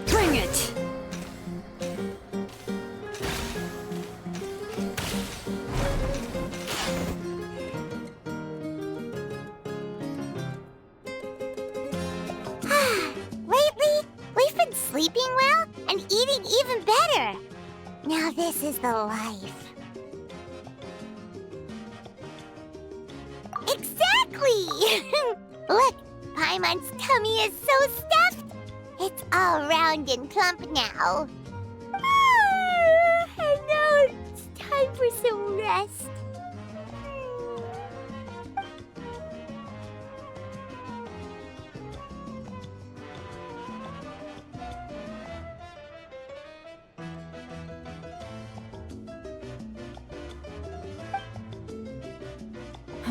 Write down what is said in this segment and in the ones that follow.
Bring it! Lately, we've been sleeping well and eating even better. Now this is the life. Exactly! Look, Paimon's tummy is so stuffed. It's all round and plump now. And now it's time for some rest.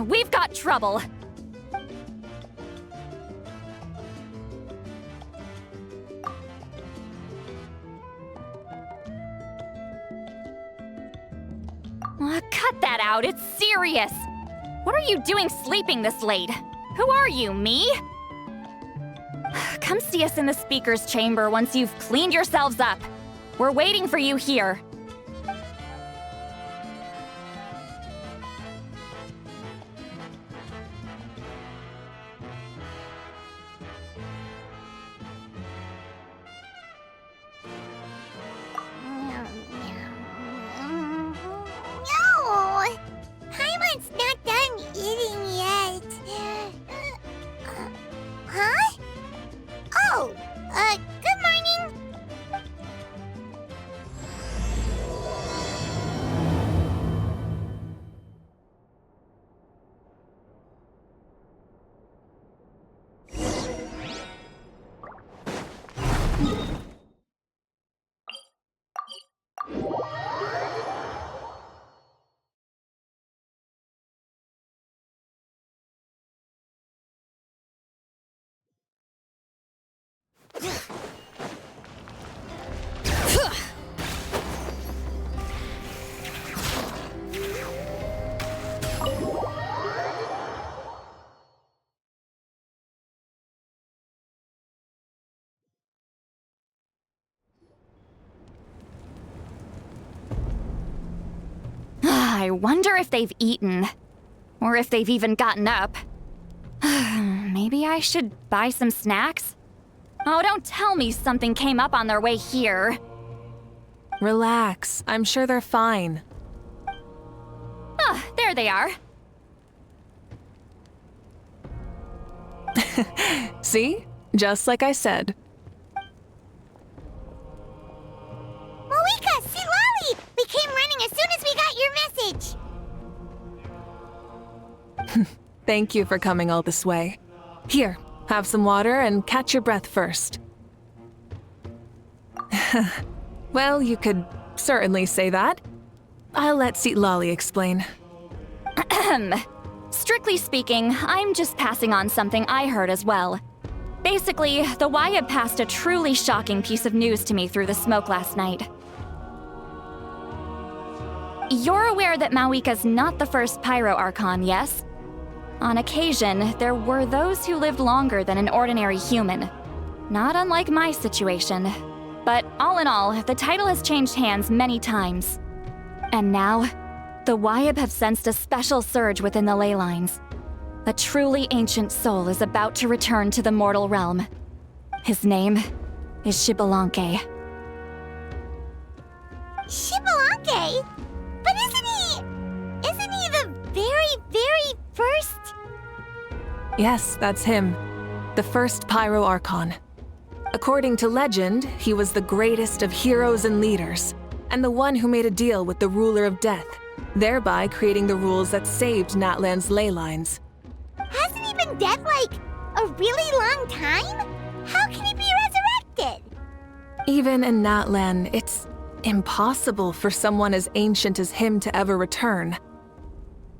We've got trouble. Cut that out, it's serious! What are you doing sleeping this late? Who are you, me? Come see us in the speaker's chamber once you've cleaned yourselves up. We're waiting for you here. No! Paimon's not done eating yet. Huh? Oh, good morning. I wonder if they've eaten. Or if they've even gotten up. Maybe I should buy some snacks? Oh, don't tell me something came up on their way here. Relax. I'm sure they're fine. Ah, there they are. See? Just like I said. Mauvika, see Lolly! We came running as soon as we got your message. Thank you for coming all this way. Here, have some water and catch your breath first. Well, you could certainly say that. I'll let Lolly explain. Strictly speaking, I'm just passing on something I heard as well. Basically, the Wyab passed a truly shocking piece of news to me through the smoke last night. You're aware that Mauvika's not the first Pyro Archon, yes? On occasion, there were those who lived longer than an ordinary human. Not unlike my situation. But all in all, the title has changed hands many times. And now, the Wyab have sensed a special surge within the ley lines. A truly ancient soul is about to return to the mortal realm. His name is Xbalanque. Shibalake? But isn't he the very, very first? Yes, that's him. The first Pyro Archon. According to legend, he was the greatest of heroes and leaders, and the one who made a deal with the ruler of death, thereby creating the rules that saved Natlan's ley lines. Hasn't he been dead like a really long time? How can he be resurrected? Even in Natlan, it's impossible for someone as ancient as him to ever return.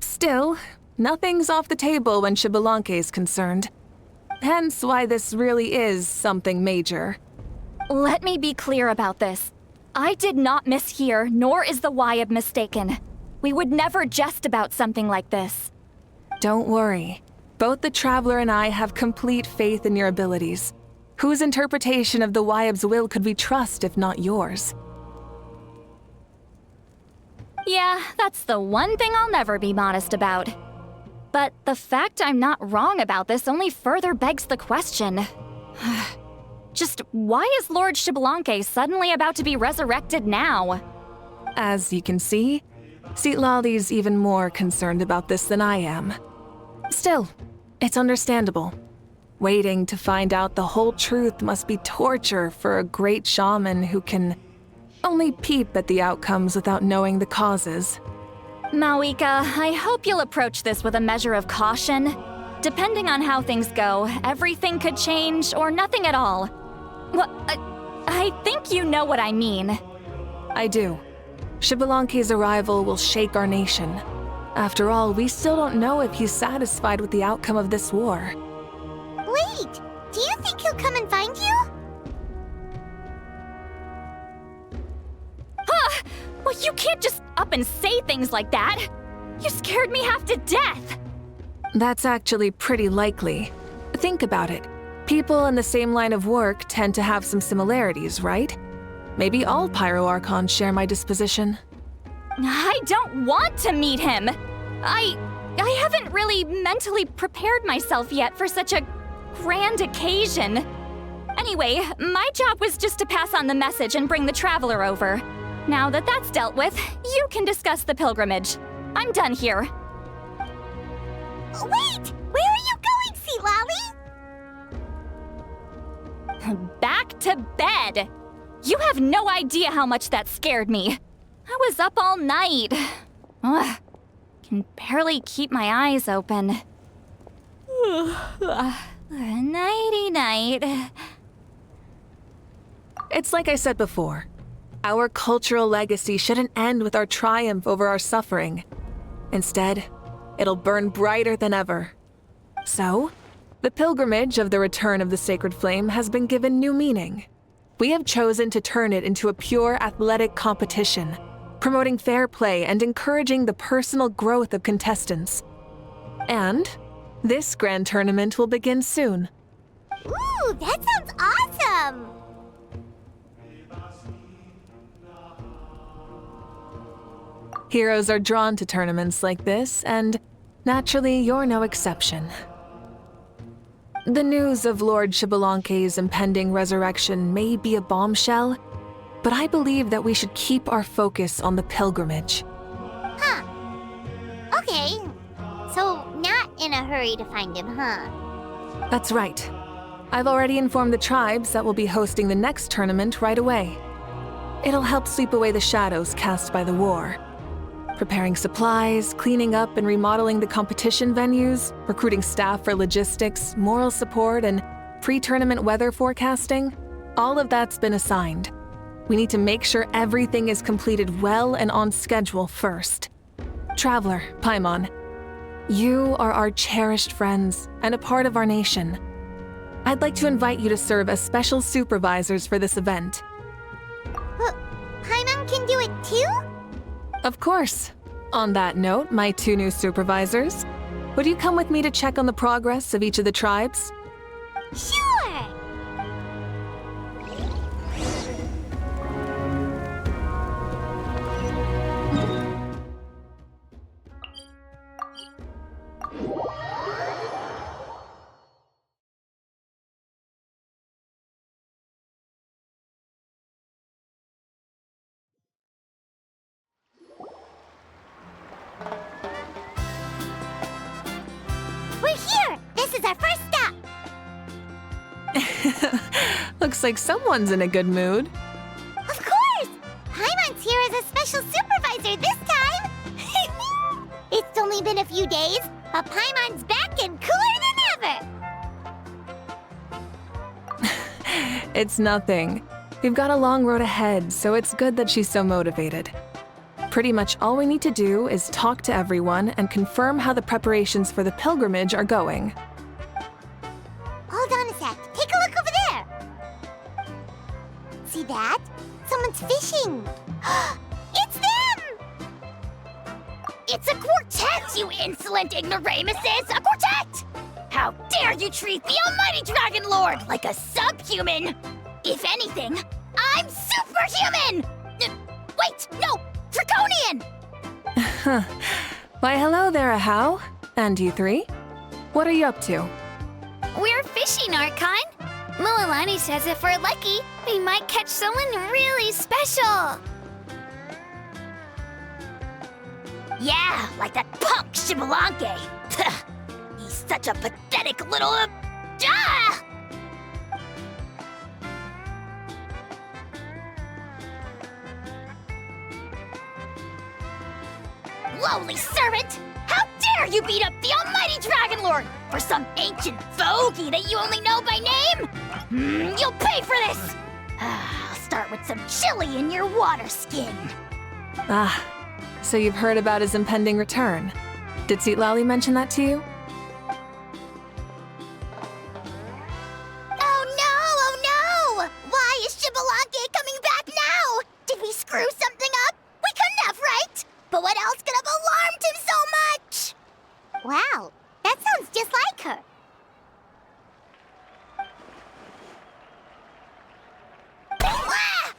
Still, nothing's off the table when Shibalanke is concerned. Hence why this really is something major. Let me be clear about this. I did not mishear, nor is the Wyab mistaken. We would never jest about something like this. Don't worry. Both the Traveler and I have complete faith in your abilities. Whose interpretation of the Wyab's will could we trust if not yours? Yeah, that's the one thing I'll never be modest about. But the fact I'm not wrong about this only further begs the question. Just why is Lord Shibalanke suddenly about to be resurrected now? As you can see, Lali's even more concerned about this than I am. Still, it's understandable. Waiting to find out the whole truth must be torture for a great shaman who can only peep at the outcomes without knowing the causes. Mauvika, I hope you'll approach this with a measure of caution. Depending on how things go, everything could change or nothing at all. Well, I think you know what I mean. I do. Shibalanke's arrival will shake our nation. After all, we still don't know if he's satisfied with the outcome of this war. Wait, do you think he'll come and find you? Huh! Well, you can't just up and say things like that. You scared me half to death. That's actually pretty likely. Think about it. People in the same line of work tend to have some similarities, right? Maybe all Pyro Archons share my disposition. I don't want to meet him. I haven't really mentally prepared myself yet for such a grand occasion. Anyway, my job was just to pass on the message and bring the Traveler over. Now that that's dealt with, you can discuss the pilgrimage. I'm done here. Wait! Where are you going, Sea Lali? Back to bed! You have no idea how much that scared me. I was up all night. Ugh, can barely keep my eyes open. Nighty-night. It's like I said before. Our cultural legacy shouldn't end with our triumph over our suffering. Instead, it'll burn brighter than ever. So, the pilgrimage of the return of the sacred flame has been given new meaning. We have chosen to turn it into a pure athletic competition, promoting fair play and encouraging the personal growth of contestants. And this grand tournament will begin soon. Ooh, that sounds awesome! Heroes are drawn to tournaments like this, and naturally, you're no exception. The news of Lord Shibalanke's impending resurrection may be a bombshell, but I believe that we should keep our focus on the pilgrimage. Huh. Okay. So, not in a hurry to find him, huh? That's right. I've already informed the tribes that we'll be hosting the next tournament right away. It'll help sweep away the shadows cast by the war. Preparing supplies, cleaning up and remodeling the competition venues, recruiting staff for logistics, moral support, and pre-tournament weather forecasting, all of that's been assigned. We need to make sure everything is completed well and on schedule first. Traveler, Paimon, you are our cherished friends and a part of our nation. I'd like to invite you to serve as special supervisors for this event. Paimon can do it too? Of course. On that note, my 2 new supervisors, would you come with me to check on the progress of each of the tribes? Sure! Looks like someone's in a good mood. Of course! Paimon's here as a special supervisor this time! It's only been a few days, but Paimon's back and cooler than ever! It's nothing. We've got a long road ahead, so it's good that she's so motivated. Pretty much all we need to do is talk to everyone and confirm how the preparations for the pilgrimage are going. Hold on a sec. Take a look over there. See that? Someone's fishing. It's them! It's a quartet, you insolent ignoramuses! A quartet! How dare you treat the almighty Dragon Lord like a subhuman! If anything, I'm superhuman! Wait, no! Draconian! Why, hello there, Ahau. And you three? What are you up to? We're fishing, Archon. Mualani says if we're lucky, we might catch someone really special. Yeah, like that punk Shibalanke. He's such a pathetic little... Ah! Lowly servant! How dare you beat up the almighty Dragon Lord for some ancient fogey that you only know by name? You'll pay for this! I'll start with some chili in your water skin. Ah, so you've heard about his impending return. Did Lali mention that to you? Oh no! Why is Shibalanke coming back now? Did we screw something up? We couldn't have, right? But what else could have alarmed him so much? Wow, that sounds just like her. Ah!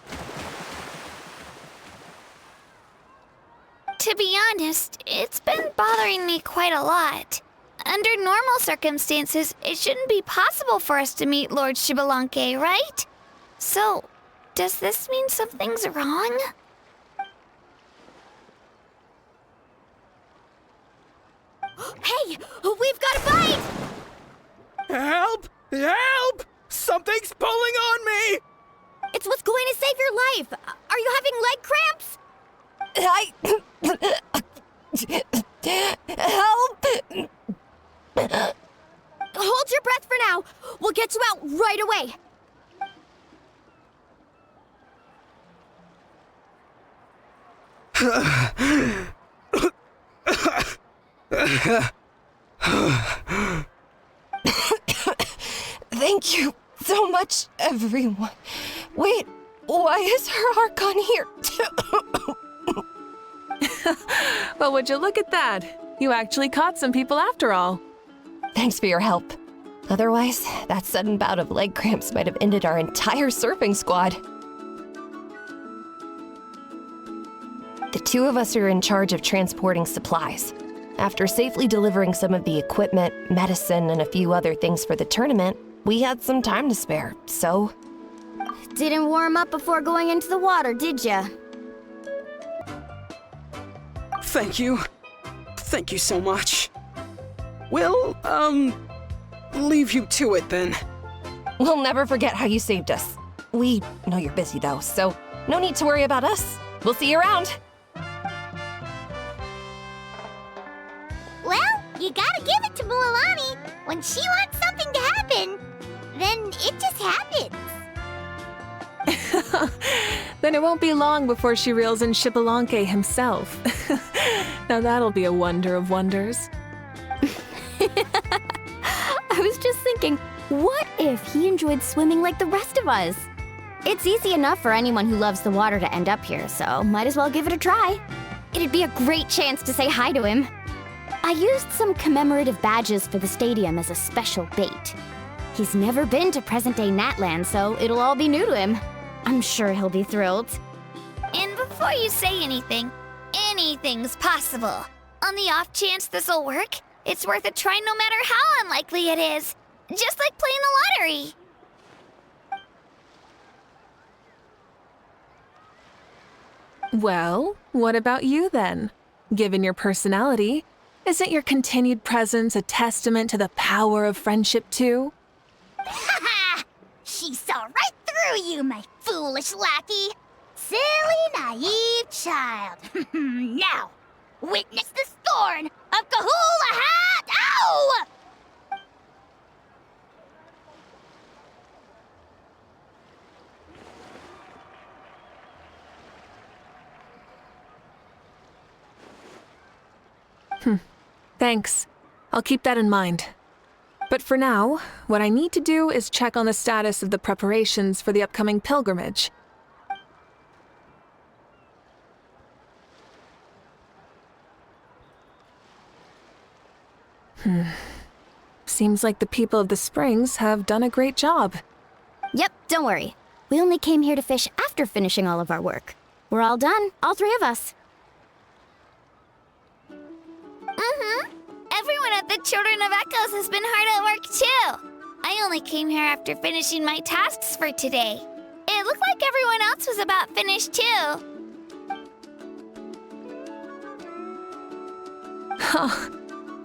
To be honest, it's been bothering me quite a lot. Under normal circumstances, it shouldn't be possible for us to meet Lord Shibalanke, right? So, does this mean something's wrong? Hey, we've got a bite! Help! Help! Something's pulling on me! It's what's going to save your life. Are you having leg cramps? Help! Hold your breath for now. We'll get you out right away. Thank you so much, everyone. Wait, why is her Archon here too? Well, would you look at that? You actually caught some people after all. Thanks for your help. Otherwise, that sudden bout of leg cramps might have ended our entire surfing squad. The two of us are in charge of transporting supplies. After safely delivering some of the equipment, medicine, and a few other things for the tournament, we had some time to spare, so... Didn't warm up before going into the water, did ya? Thank you. Thank you so much. We'll, leave you to it then. We'll never forget how you saved us. We know you're busy though, so no need to worry about us. We'll see you around. Well, you gotta give it to Mualani. When she wants something to happen, then it just happens. Then it won't be long before she reels in Shibalanke himself. Now that'll be a wonder of wonders. I was just thinking, what if he enjoyed swimming like the rest of us? It's easy enough for anyone who loves the water to end up here, so might as well give it a try. It'd be a great chance to say hi to him. I used some commemorative badges for the stadium as a special bait. He's never been to present-day Natland, so it'll all be new to him. I'm sure he'll be thrilled. And before you say anything, anything's possible. On the off chance this'll work, it's worth a try no matter how unlikely it is. Just like playing the lottery. Well, what about you then? Given your personality, isn't your continued presence a testament to the power of friendship too? Ha ha! She saw right through you, my foolish lackey. Silly, naive child. Now, witness the scorn of Kahula Hat! Ow! Thanks. I'll keep that in mind. But for now, what I need to do is check on the status of the preparations for the upcoming pilgrimage. Seems like the people of the springs have done a great job. Yep, don't worry. We only came here to fish after finishing all of our work. We're all done, all three of us. Everyone at the Children of Echoes has been hard at work too. I only came here after finishing my tasks for today. It looked like everyone else was about finished too.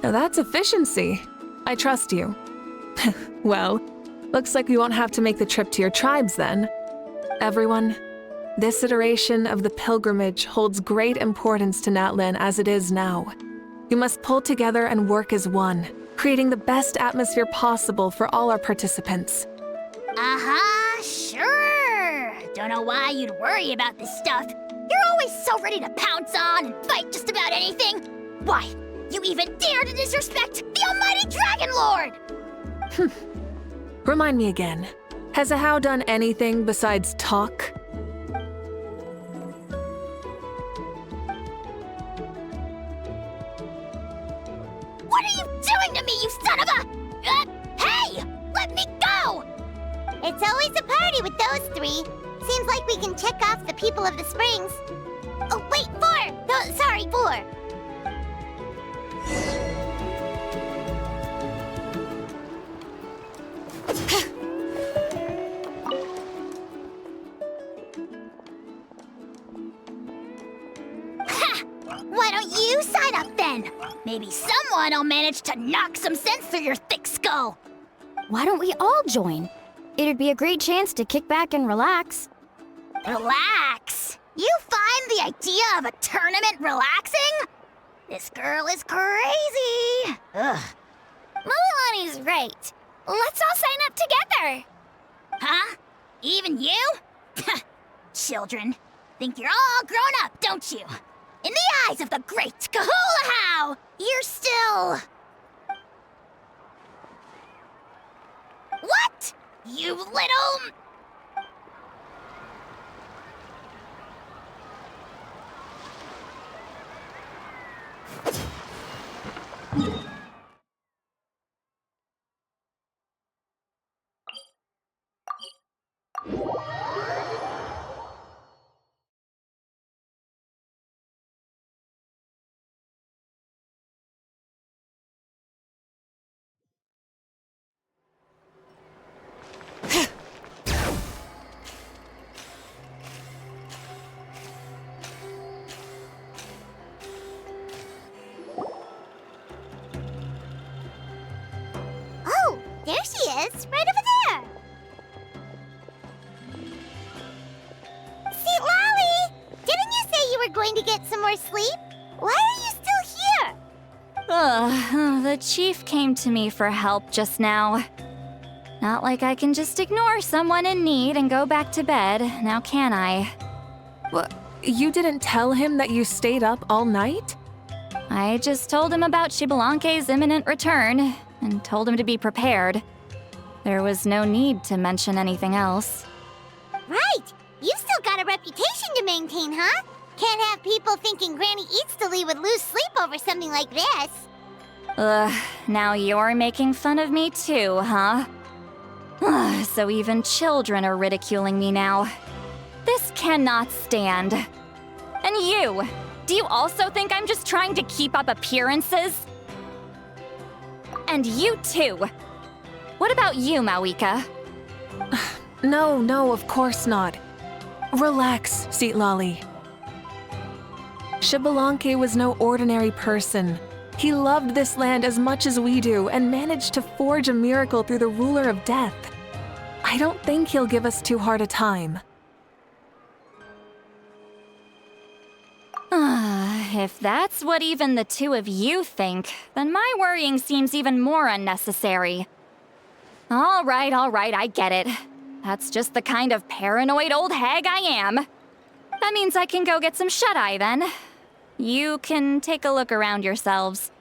Now that's efficiency. I trust you. Well, looks like we won't have to make the trip to your tribes then. Everyone, this iteration of the pilgrimage holds great importance to Natlin as it is now. We must pull together and work as one, creating the best atmosphere possible for all our participants. Sure. Don't know why you'd worry about this stuff. You're always so ready to pounce on and fight just about anything. Why, you even dare to disrespect the almighty Dragon Lord! Remind me again, has Ahau done anything besides talk? What are you doing to me, you son of a... hey! Let me go! It's always a party with those three. Seems like we can check off the people of the springs. Oh, wait, four! No, sorry, four. Why don't you sign up then? Maybe someone will manage to knock some sense through your thick skull. Why don't we all join? It'd be a great chance to kick back and relax. Relax? You find the idea of a tournament relaxing? This girl is crazy. Ugh. Mulalani's right. Let's all sign up together. Huh? Even you? Children, think you're all grown up, don't you? In the eyes of the great Kahula, you're still... What? You little... Oh, there she is, right over there. See, Lolly, didn't you say you were going to get some more sleep? Why are you still here? The chief came to me for help just now. Not like I can just ignore someone in need and go back to bed, now can I? You didn't tell him that you stayed up all night? I just told him about Xibalanque's imminent return, and told him to be prepared. There was no need to mention anything else. Right, you still got a reputation to maintain, huh? Can't have people thinking Granny Eatstily would lose sleep over something like this. Now you're making fun of me too, huh? So even children are ridiculing me now. This cannot stand. And you, do you also think I'm just trying to keep up appearances? And you too. What about you, Mauvika? No, of course not. Relax, Seatlolly. Xibalanque was no ordinary person. He loved this land as much as we do and managed to forge a miracle through the ruler of death. I I don't think he'll give us too hard a time. If that's what even the two of you think, then my worrying seems even more unnecessary. All right, I get it. That's just the kind of paranoid old hag I am. That means I can go get some shut-eye then. You can take a look around yourselves.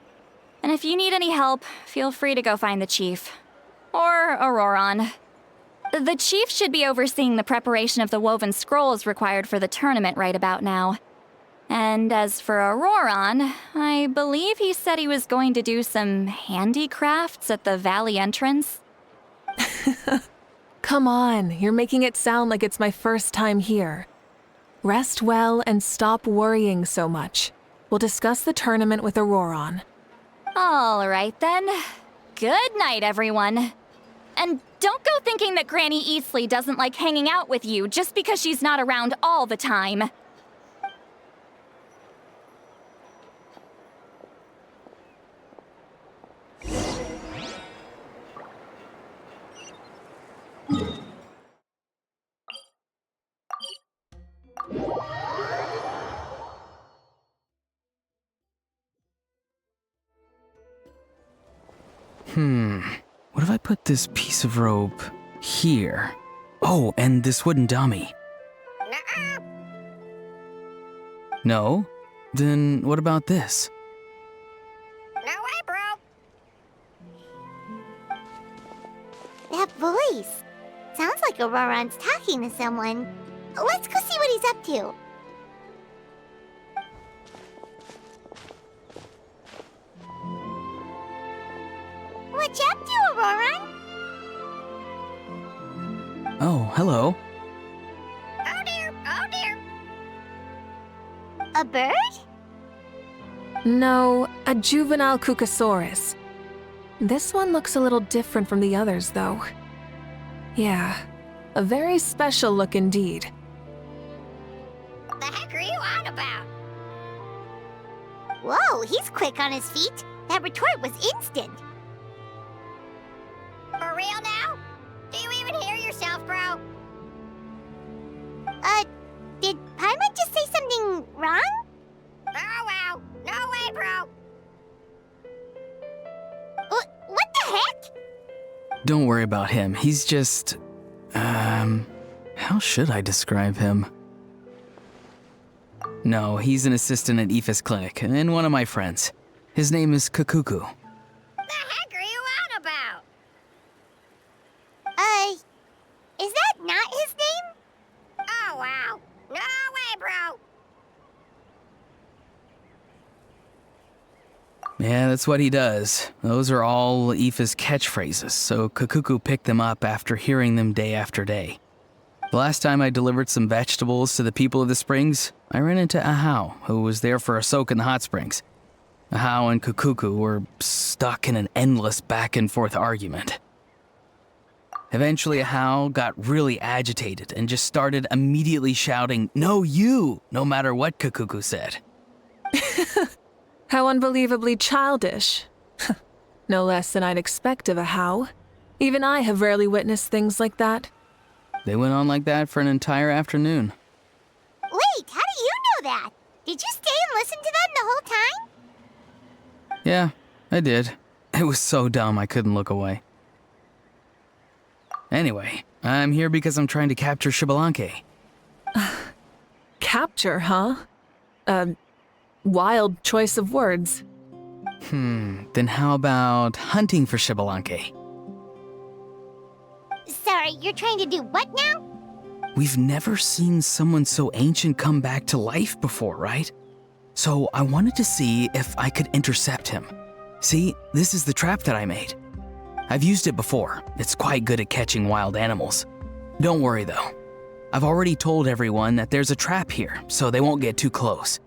And if you need any help, feel free to go find the chief. Or Auroron. The chief should be overseeing the preparation of the woven scrolls required for the tournament right about now. And as for Auroron, I believe he said he was going to do some handicrafts at the valley entrance. Come on, you're making it sound like it's my first time here. Rest well and stop worrying so much. We'll discuss the tournament with Auroron. All right then. Good night, everyone. And don't go thinking that Granny Eastley doesn't like hanging out with you just because she's not around all the time. What if I put this piece of rope here? Oh, and this wooden dummy. No? Then what about this? No way, bro. That voice. Sounds like Auroron's talking to someone. Let's go see what he's up to. What you up to, Auroron? Oh, hello. Oh dear, oh dear. A bird? No, a juvenile Cucosaurus. This one looks a little different from the others, though. Yeah, a very special look indeed. The heck are you on about? Whoa, he's quick on his feet. That retort was instant. For real now? Do you even hear yourself, bro? Did Paimon just say something wrong? Oh, wow. No way, bro. What the heck? Don't worry about him. He's just... how should I describe him? No, he's an assistant at Aoife's clinic, and one of my friends. His name is Kakuku. The heck are you on about? Is that not his name? Oh, wow. No way, bro. Yeah, that's what he does. Those are all Aoife's catchphrases, so Kakuku picked them up after hearing them day after day. The last time I delivered some vegetables to the people of the springs, I ran into Ahau, who was there for a soak in the hot springs. Ahau and Kakuku were stuck in an endless back-and-forth argument. Eventually, Ahau got really agitated and just started immediately shouting, "No, you!" no matter what Kakuku said. How unbelievably childish. No less than I'd expect of a How. Even I have rarely witnessed things like that. They went on like that for an entire afternoon. Wait, how do you know that? Did you stay and listen to them the whole time? Yeah, I did. It was so dumb I couldn't look away. Anyway, I'm here because I'm trying to capture Xbalanque. Capture, huh? Wild choice of words. Then how about hunting for Xbalanque? Sorry, you're trying to do what now? We've never seen someone so ancient come back to life before, right? So I wanted to see if I could intercept him. See, this is the trap that I made. I've used it before. It's quite good at catching wild animals. Don't worry though. I've already told everyone that there's a trap here, so they won't get too close.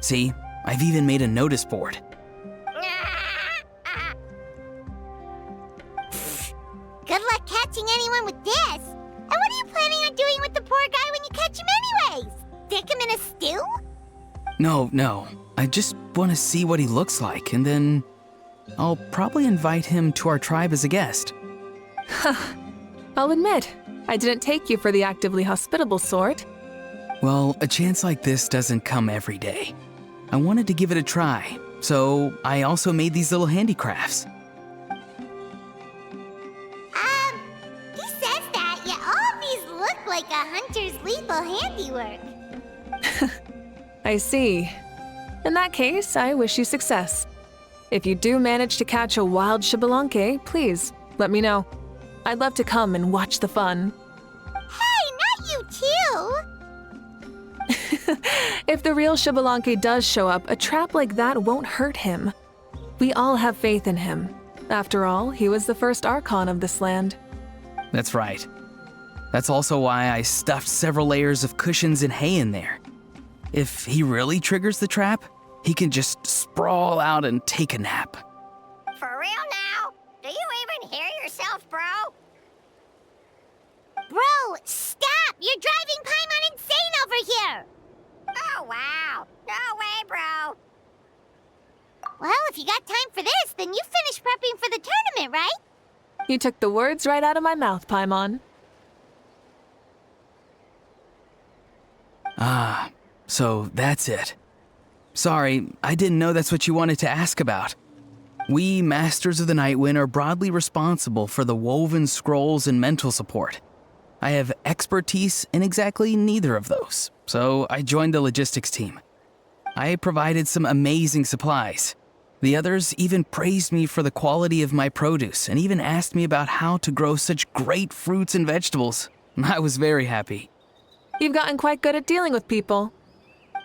See, I've even made a notice board. Good luck catching anyone with this. And what are you planning on doing with the poor guy when you catch him anyways? Stick him in a stew? No. I just want to see what he looks like, and then I'll probably invite him to our tribe as a guest. I'll admit, I didn't take you for the actively hospitable sort. Well, a chance like this doesn't come every day. I wanted to give it a try, so I also made these little handicrafts. He says that, yet all of these look like a hunter's lethal handiwork. I see. In that case, I wish you success. If you do manage to catch a wild Xbalanque, please let me know. I'd love to come and watch the fun. Hey, not you too! If the real Xbalanque does show up, a trap like that won't hurt him. We all have faith in him. After all, he was the first Archon of this land. That's right. That's also why I stuffed several layers of cushions and hay in there. If he really triggers the trap, he can just sprawl out and take a nap. For real now? Do you even hear yourself, bro? Bro, stop! You're driving Paimon insane over here! Oh, wow. No way, bro. Well, if you got time for this, then you finished prepping for the tournament, right? You took the words right out of my mouth, Paimon. Ah, so that's it. Sorry, I didn't know that's what you wanted to ask about. We, Masters of the Nightwind, are broadly responsible for the woven scrolls and mental support. I have expertise in exactly neither of those, so I joined the logistics team. I provided some amazing supplies. The others even praised me for the quality of my produce and even asked me about how to grow such great fruits and vegetables. I was very happy. You've gotten quite good at dealing with people.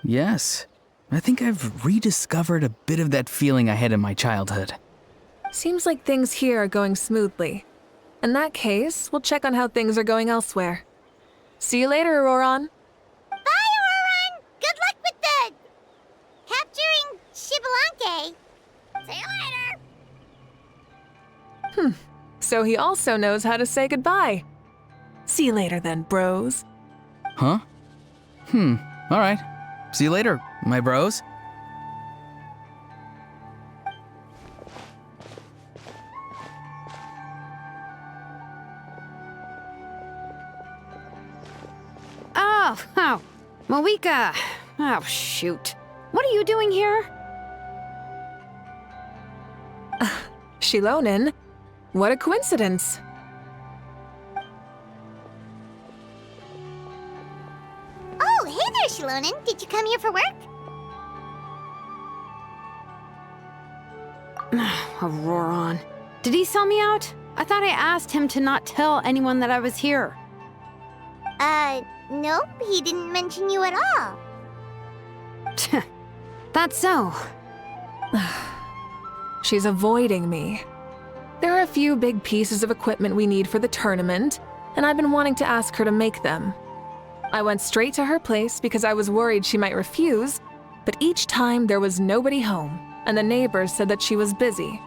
Yes, I think I've rediscovered a bit of that feeling I had in my childhood. Seems like things here are going smoothly. In that case, we'll check on how things are going elsewhere. See you later, Auroron. Bye, Auroron! Good luck with the... capturing Xbalanque. See you later! So he also knows how to say goodbye. See you later then, bros. Huh? All right. See you later, my bros. Oh, Mauvika. Oh, shoot. What are you doing here? Shilonen? What a coincidence. Oh, hey there, Shilonen. Did you come here for work? Auroron. Did he sell me out? I thought I asked him to not tell anyone that I was here. Nope, he didn't mention you at all. That's so. She's avoiding me. There are a few big pieces of equipment we need for the tournament, and I've been wanting to ask her to make them. I went straight to her place because I was worried she might refuse, but each time there was nobody home, and the neighbors said that she was busy.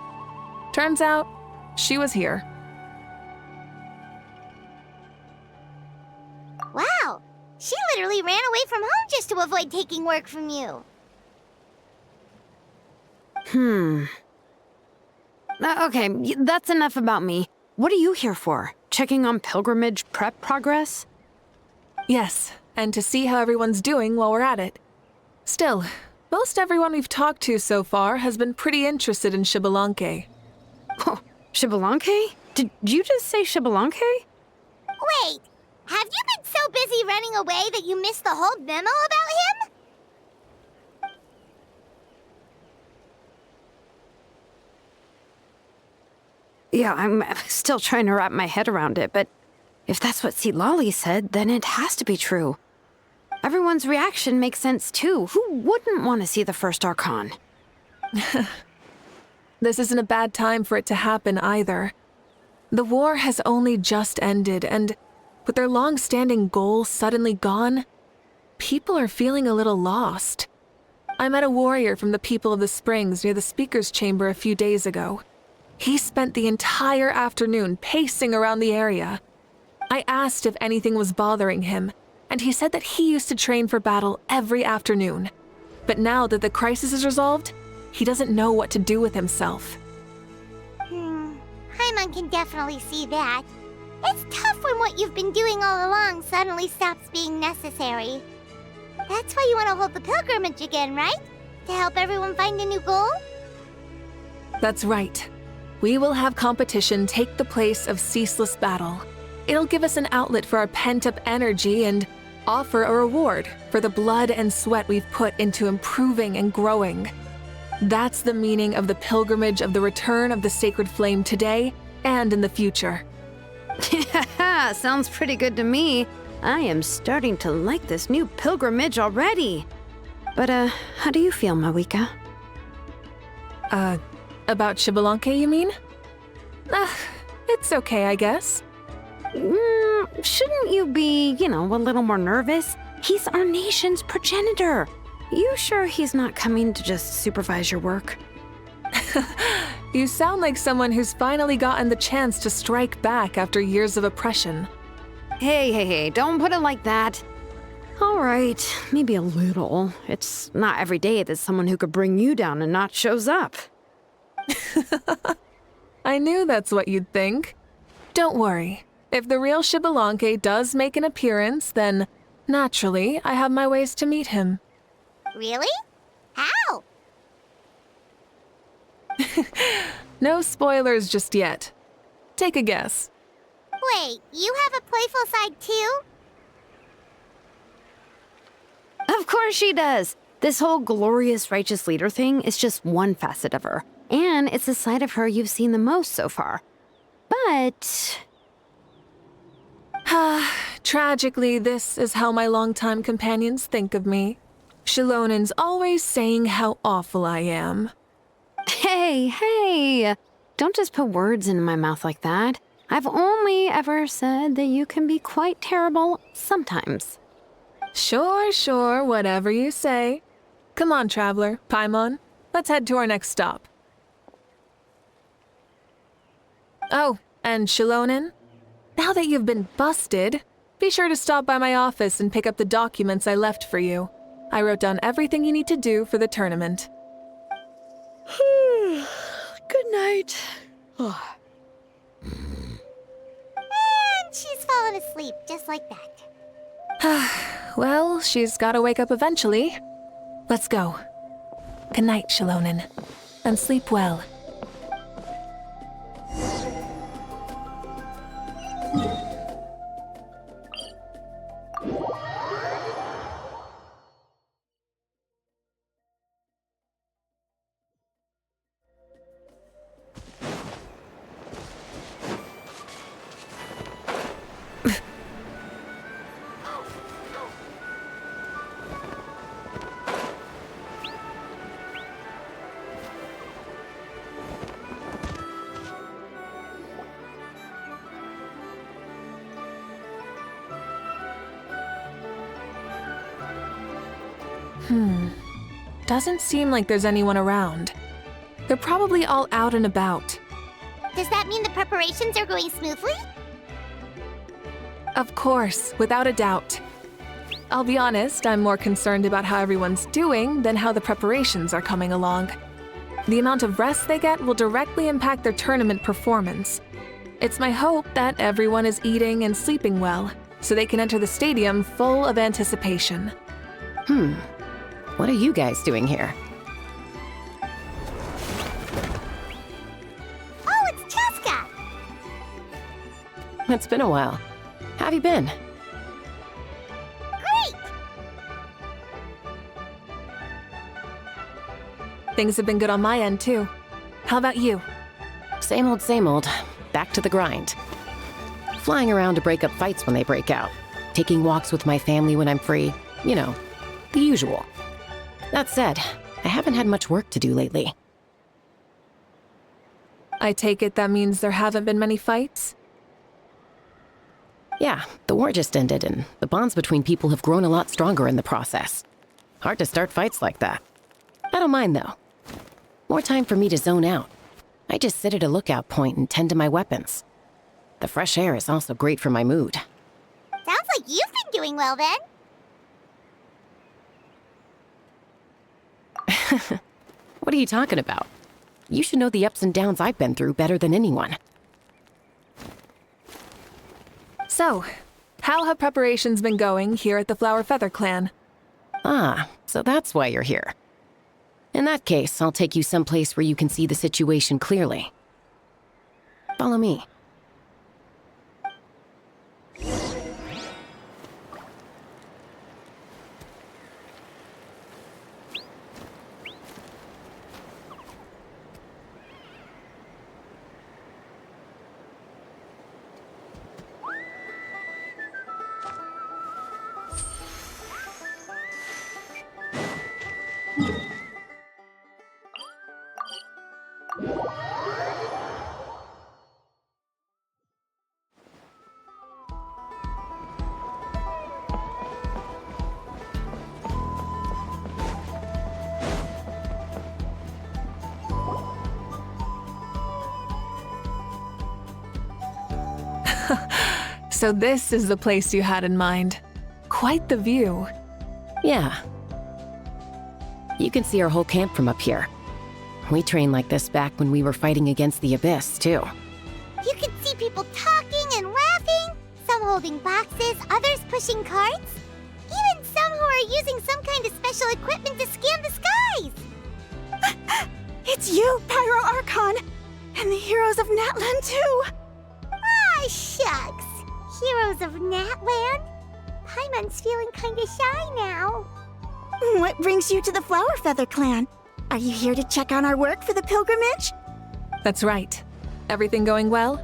Turns out, she was here. Wow, she literally ran away from home just to avoid taking work from you. Okay, that's enough about me. What are you here for? Checking on pilgrimage prep progress? Yes, and to see how everyone's doing while we're at it. Still, most everyone we've talked to so far has been pretty interested in Xbalanque. Oh, Xbalanque? Did you just say Xbalanque? Wait, have you been so busy running away that you missed the whole memo about him? Yeah, I'm still trying to wrap my head around it, but if that's what Lolly said, then it has to be true. Everyone's reaction makes sense too. Who wouldn't want to see the first Archon? This isn't a bad time for it to happen either. The war has only just ended, and with their long-standing goals suddenly gone, people are feeling a little lost. I met a warrior from the People of the Springs near the Speaker's Chamber a few days ago. He spent the entire afternoon pacing around the area. I asked if anything was bothering him, and he said that he used to train for battle every afternoon. But now that the crisis is resolved, he doesn't know what to do with himself. Paimon can definitely see that. It's tough when what you've been doing all along suddenly stops being necessary. That's why you want to hold the pilgrimage again, right? To help everyone find a new goal? That's right. We will have competition take the place of ceaseless battle. It'll give us an outlet for our pent-up energy and offer a reward for the blood and sweat we've put into improving and growing. That's the meaning of the pilgrimage of the return of the sacred flame today and in the future. Yeah, sounds pretty good to me. I am starting to like this new pilgrimage already. But, how do you feel, Mauvika? About Xbalanque, you mean? It's okay, I guess. Shouldn't you be, a little more nervous? He's our nation's progenitor. You sure he's not coming to just supervise your work? You sound like someone who's finally gotten the chance to strike back after years of oppression. Hey, don't put it like that. All right, maybe a little. It's not every day that someone who could bring you down a notch shows up. I knew that's what you'd think. Don't worry. If the real Xbalanque does make an appearance, then naturally I have my ways to meet him. Really? How? No spoilers just yet. Take a guess. Wait, you have a playful side too? Of course she does. This whole glorious righteous leader thing is just one facet of her. And it's the side of her you've seen the most so far. But... Tragically, this is how my longtime companions think of me. Shilonen's always saying how awful I am. Hey, don't just put words in my mouth like that. I've only ever said that you can be quite terrible sometimes. Sure, whatever you say. Come on, traveler, Paimon. Let's head to our next stop. Oh, and Shilonen? Now that you've been busted, be sure to stop by my office and pick up the documents I left for you. I wrote down everything you need to do for the tournament. Good night. And she's fallen asleep just like that. Well, she's gotta wake up eventually. Let's go. Good night, Shilonen. And sleep well. Doesn't seem like there's anyone around. They're probably all out and about. Does that mean the preparations are going smoothly? Of course, without a doubt. I'll be honest, I'm more concerned about how everyone's doing than how the preparations are coming along. The amount of rest they get will directly impact their tournament performance. It's my hope that everyone is eating and sleeping well, so they can enter the stadium full of anticipation. What are you guys doing here? Oh, it's Cheska! It's been a while. How have you been? Great! Things have been good on my end, too. How about you? Same old. Back to the grind. Flying around to break up fights when they break out. Taking walks with my family when I'm free. You know, the usual. That said, I haven't had much work to do lately. I take it that means there haven't been many fights? Yeah, the war just ended, and the bonds between people have grown a lot stronger in the process. Hard to start fights like that. I don't mind, though. More time for me to zone out. I just sit at a lookout point and tend to my weapons. The fresh air is also great for my mood. Sounds like you've been doing well then. What are you talking about? You should know the ups and downs I've been through better than anyone. So, how have preparations been going here at the Flower Feather Clan? Ah, so that's why you're here. In that case, I'll take you someplace where you can see the situation clearly. Follow me. So this is the place you had in mind. Quite the view. Yeah. You can see our whole camp from up here. We trained like this back when we were fighting against the Abyss, too. You can see people talking and laughing, some holding boxes, others pushing carts. Even some who are using some kind of special equipment to scan the skies. It's you, Pyro Archon! And the heroes of Natlan, too! Ah, shucks. Heroes of Natland? Paimon's feeling kinda shy now. What brings you to the Flower Feather Clan? Are you here to check on our work for the pilgrimage? That's right. Everything going well?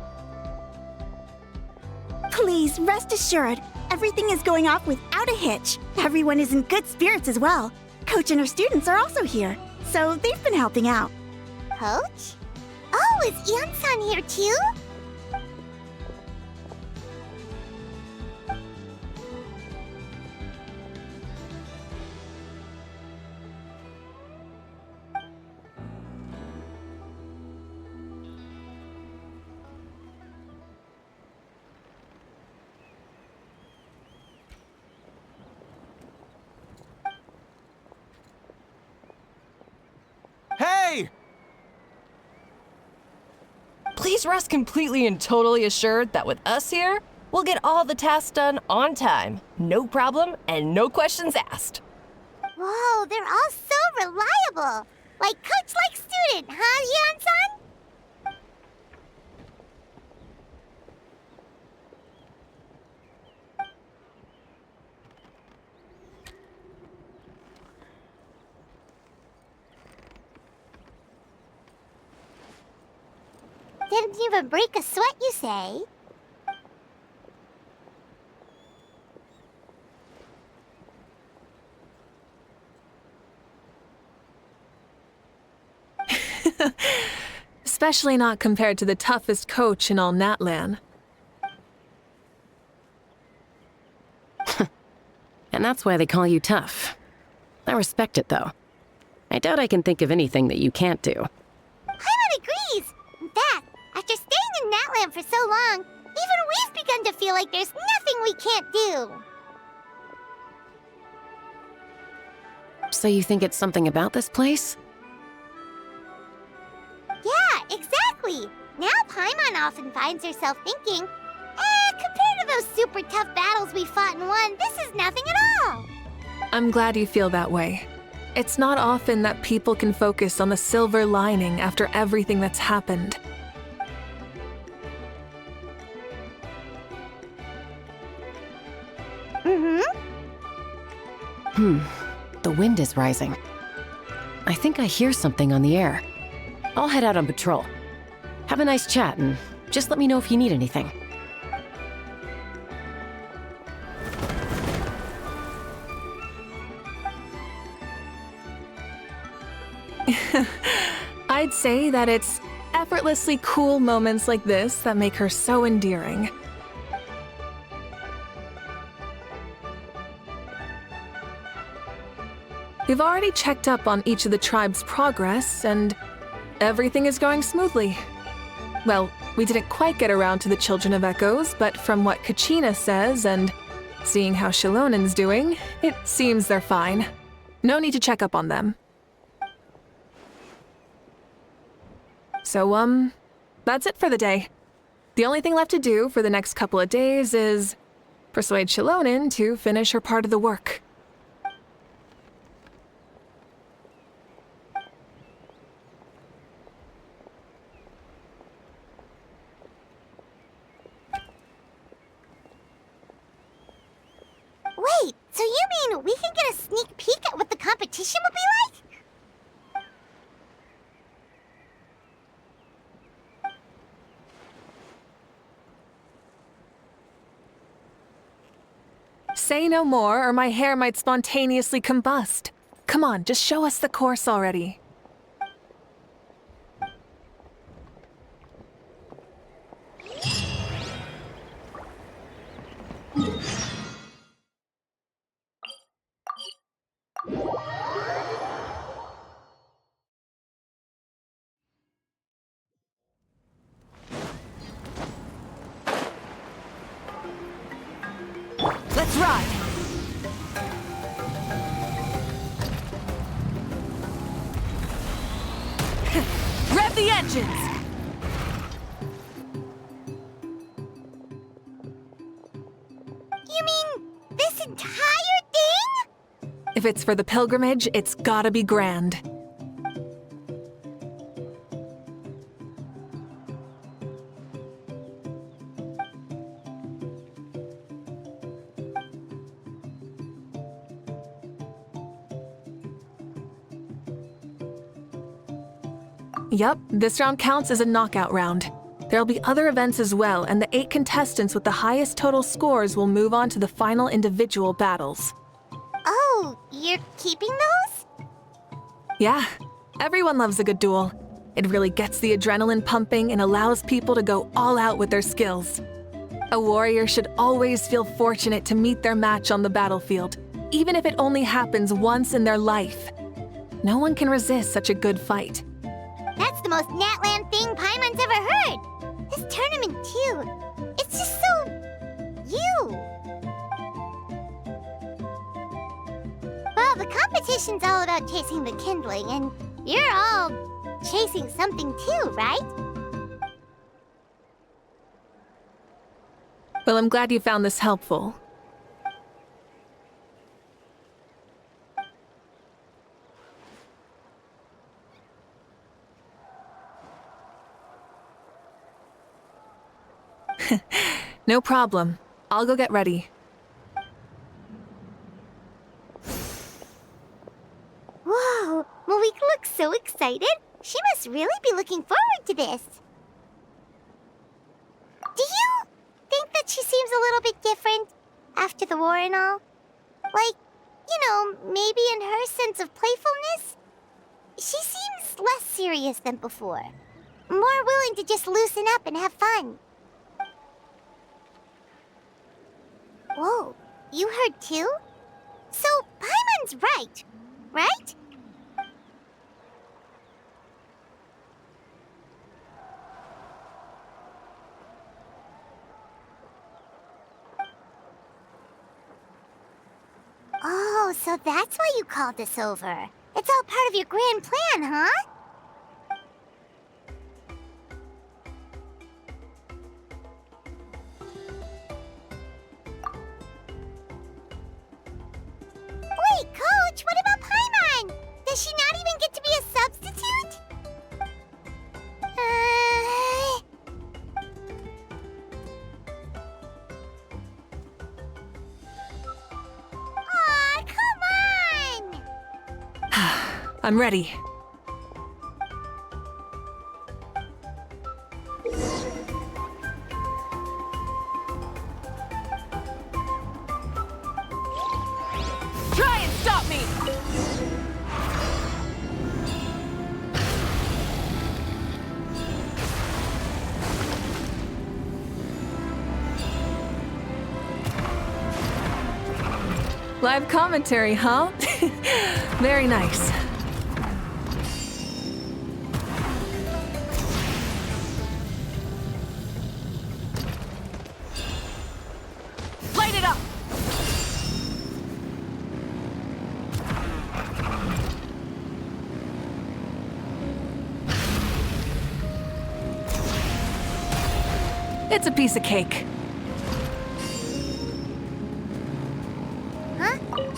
Please, rest assured, everything is going off without a hitch. Everyone is in good spirits as well. Coach and her students are also here, so they've been helping out. Coach? Oh, is Anson here too? Hey! Please rest completely and totally assured that with us here, we'll get all the tasks done on time. No problem and no questions asked. Whoa, they're all so reliable. Like coach like student, huh, Anson? Didn't even break a sweat, you say? Especially not compared to the toughest coach in all Natlan. And that's why they call you tough. I respect it, though. I doubt I can think of anything that you can't do. Paimon agrees! In fact, after staying in Natland for so long, even we've begun to feel like there's nothing we can't do. So you think it's something about this place? Yeah, exactly! Now Paimon often finds herself thinking, compared to those super tough battles we fought and won, this is nothing at all! I'm glad you feel that way. It's not often that people can focus on the silver lining after everything that's happened. The wind is rising. I think I hear something on the air. I'll head out on patrol. Have a nice chat and just let me know if you need anything. I'd say that it's effortlessly cool moments like this that make her so endearing. We've already checked up on each of the tribe's progress, and everything is going smoothly. Well, we didn't quite get around to the Children of Echoes, but from what Kachina says and seeing how Shilonen's doing, it seems they're fine. No need to check up on them. So, that's it for the day. The only thing left to do for the next couple of days is persuade Shilonen to finish her part of the work. Wait, so you mean we can get a sneak peek at what the competition will be like? Say no more, or my hair might spontaneously combust. Come on, just show us the course already. Let's ride! Rev the engines! You mean this entire thing? If it's for the pilgrimage, it's gotta be grand. Yep, this round counts as a knockout round. There'll be other events as well, and the 8 contestants with the highest total scores will move on to the final individual battles. Oh, you're keeping those? Yeah, everyone loves a good duel. It really gets the adrenaline pumping and allows people to go all out with their skills. A warrior should always feel fortunate to meet their match on the battlefield, even if it only happens once in their life. No one can resist such a good fight. That's the most Natland thing Paimon's ever heard. This tournament, too. It's just so... you. Well, the competition's all about chasing the kindling, and you're all chasing something too, right? Well, I'm glad you found this helpful. No problem. I'll go get ready. Whoa, Mauvika looks so excited. She must really be looking forward to this. Do you think that she seems a little bit different after the war and all? Like, you know, maybe in her sense of playfulness? She seems less serious than before. More willing to just loosen up and have fun. Whoa, you heard too? So, Paimon's right, right? Oh, so that's why you called us over. It's all part of your grand plan, huh? Wait, Coach, what about Paimon? Does she not even get to be a substitute? Aw, come on! I'm ready. Try and stop me! Live commentary, huh? Very nice. Light it up! It's a piece of cake. Huh?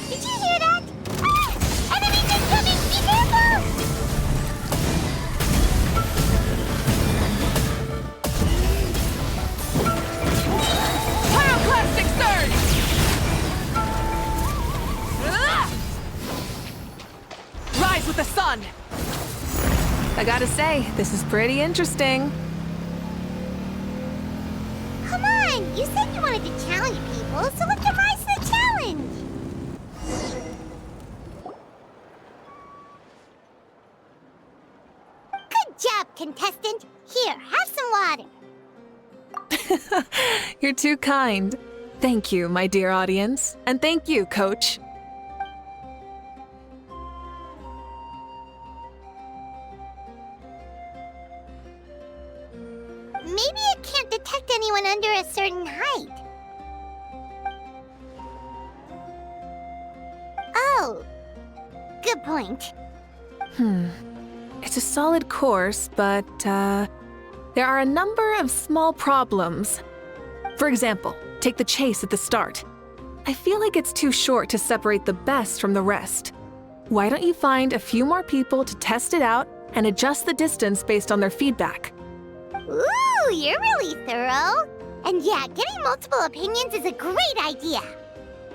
Did you hear that? Ah! Enemies incoming! Be careful! Pyroclastic surge! Rise with the sun! I gotta say, this is pretty interesting. Come on! You said you wanted to challenge people, so let's rise to the challenge! Good job, contestant! Here, have some water! You're too kind. Thank you, my dear audience. And thank you, Coach. Maybe it can't detect anyone under a certain height. Oh, good point. It's a solid course, but, there are a number of small problems. For example, take the chase at the start. I feel like it's too short to separate the best from the rest. Why don't you find a few more people to test it out and adjust the distance based on their feedback? Ooh, you're really thorough. And yeah, getting multiple opinions is a great idea.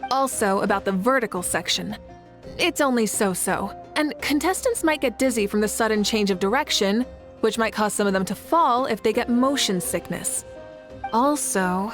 Also, about the vertical section. It's only so-so, and contestants might get dizzy from the sudden change of direction, which might cause some of them to fall if they get motion sickness. Also,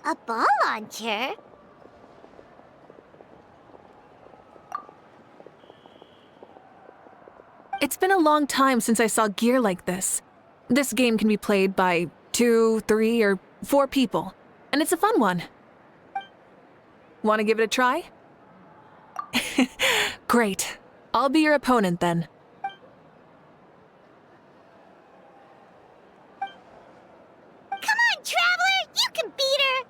A ball launcher? it's been a long time since I saw gear like this. This game can be played by 2, 3, or 4 people, and it's a fun one. Want to give it a try? Great. I'll be your opponent then. Come on, Traveler! You can beat her!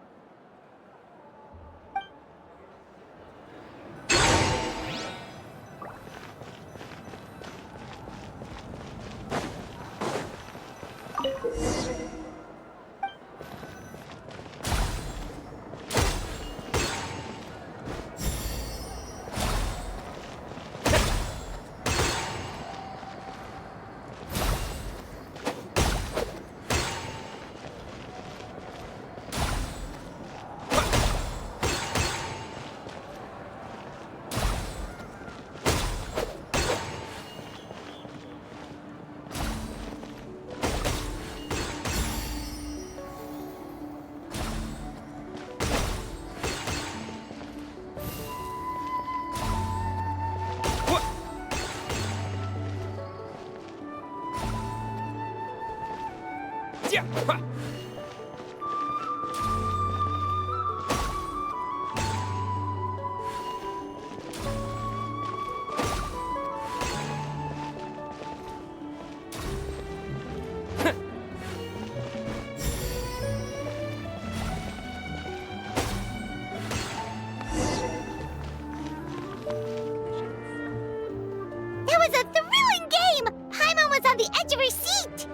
That was a thrilling game! Paimon was on the edge of her seat!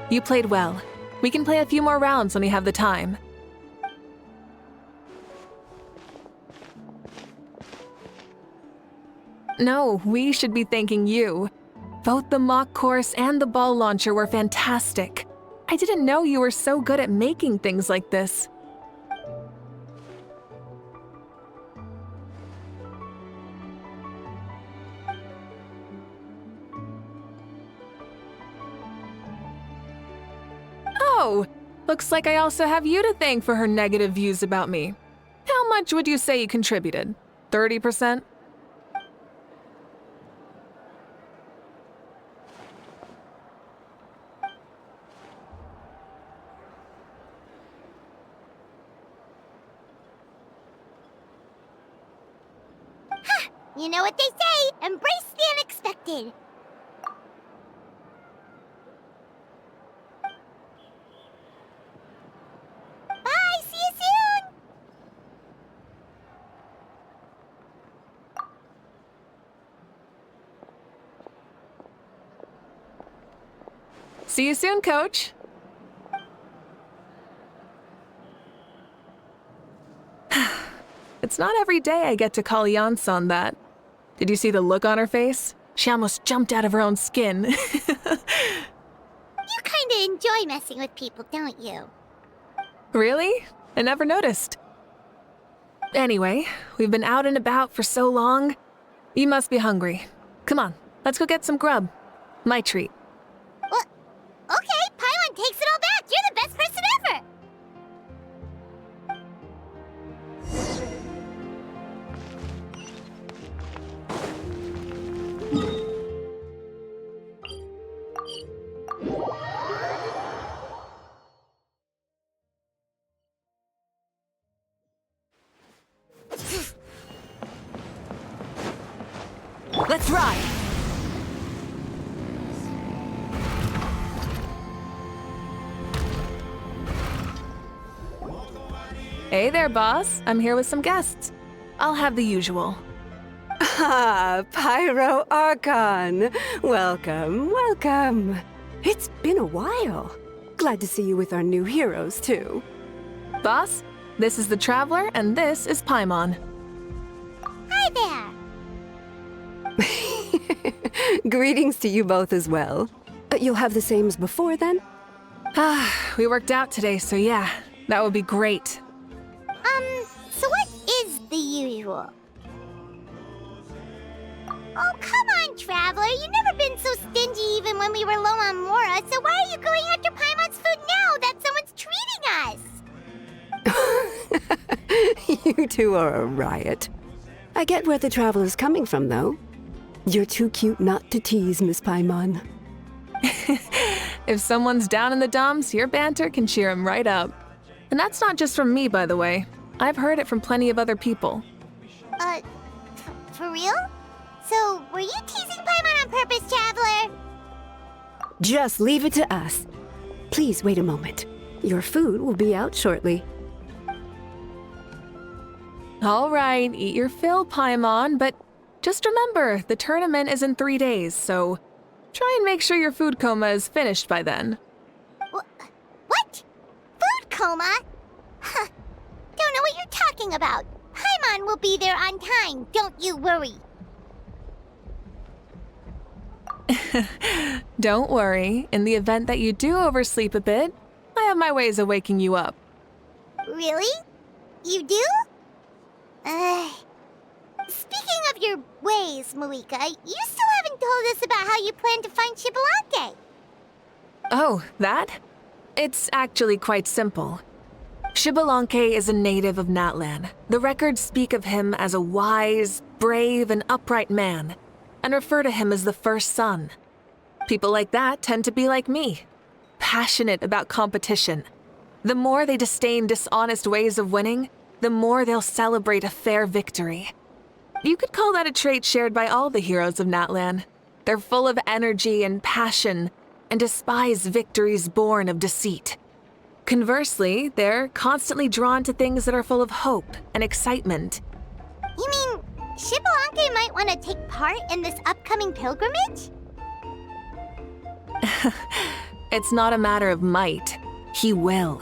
You played well. We can play a few more rounds when we have the time. No, we should be thanking you. Both the mock course and the ball launcher were fantastic. I didn't know you were so good at making things like this. Oh, looks like I also have you to thank for her negative views about me. How much would you say you contributed? 30%? You know what they say, embrace the unexpected. Bye, see you soon! See you soon, Coach. It's not every day I get to call Yansan that. Did you see the look on her face? She almost jumped out of her own skin. You kinda enjoy messing with people, don't you? Really? I never noticed. Anyway, we've been out and about for so long. You must be hungry. Come on, let's go get some grub. My treat. Well, okay, Paimon takes it all back. You're the best person ever. Let's ride! Hey there, boss. I'm here with some guests. I'll have the usual. Ah, Pyro Archon. Welcome, welcome. It's been a while. Glad to see you with our new heroes, too. Boss, this is the Traveler, and this is Paimon. Hi there. Greetings to you both as well. You'll have the same as before, then? We worked out today, so yeah, that would be great. So what is the usual? Oh, come on, Traveler. You've never been so stingy even when we were low on Mora, so why are you going after Paimon's food now that someone's treating us? You two are a riot. I get where the Traveler's coming from, though. You're too cute not to tease, Miss Paimon. If someone's down in the dumps, your banter can cheer him right up. And that's not just from me, by the way. I've heard it from plenty of other people. For real? So, were you teasing Paimon on purpose, Traveler? Just leave it to us. Please wait a moment. Your food will be out shortly. All right, eat your fill, Paimon, but just remember, the tournament is in 3 days, so try and make sure your food coma is finished by then. What? Food coma? Huh. Don't know what you're talking about. Paimon will be there on time, don't you worry. Don't worry, in the event that you do oversleep a bit, I have my ways of waking you up. Really? You do? Speaking of your ways, Mauvika, you still haven't told us about how you plan to find Xbalanque. Oh, that? It's actually quite simple. Xbalanque is a native of Natlan. The records speak of him as a wise, brave, and upright man, and refer to him as the first son. People like that tend to be like me, passionate about competition. The more they disdain dishonest ways of winning, the more they'll celebrate a fair victory. You could call that a trait shared by all the heroes of Natlan. They're full of energy and passion, and despise victories born of deceit. Conversely, they're constantly drawn to things that are full of hope and excitement. You mean Xbalanque might want to take part in this upcoming pilgrimage? It's not a matter of might. He will.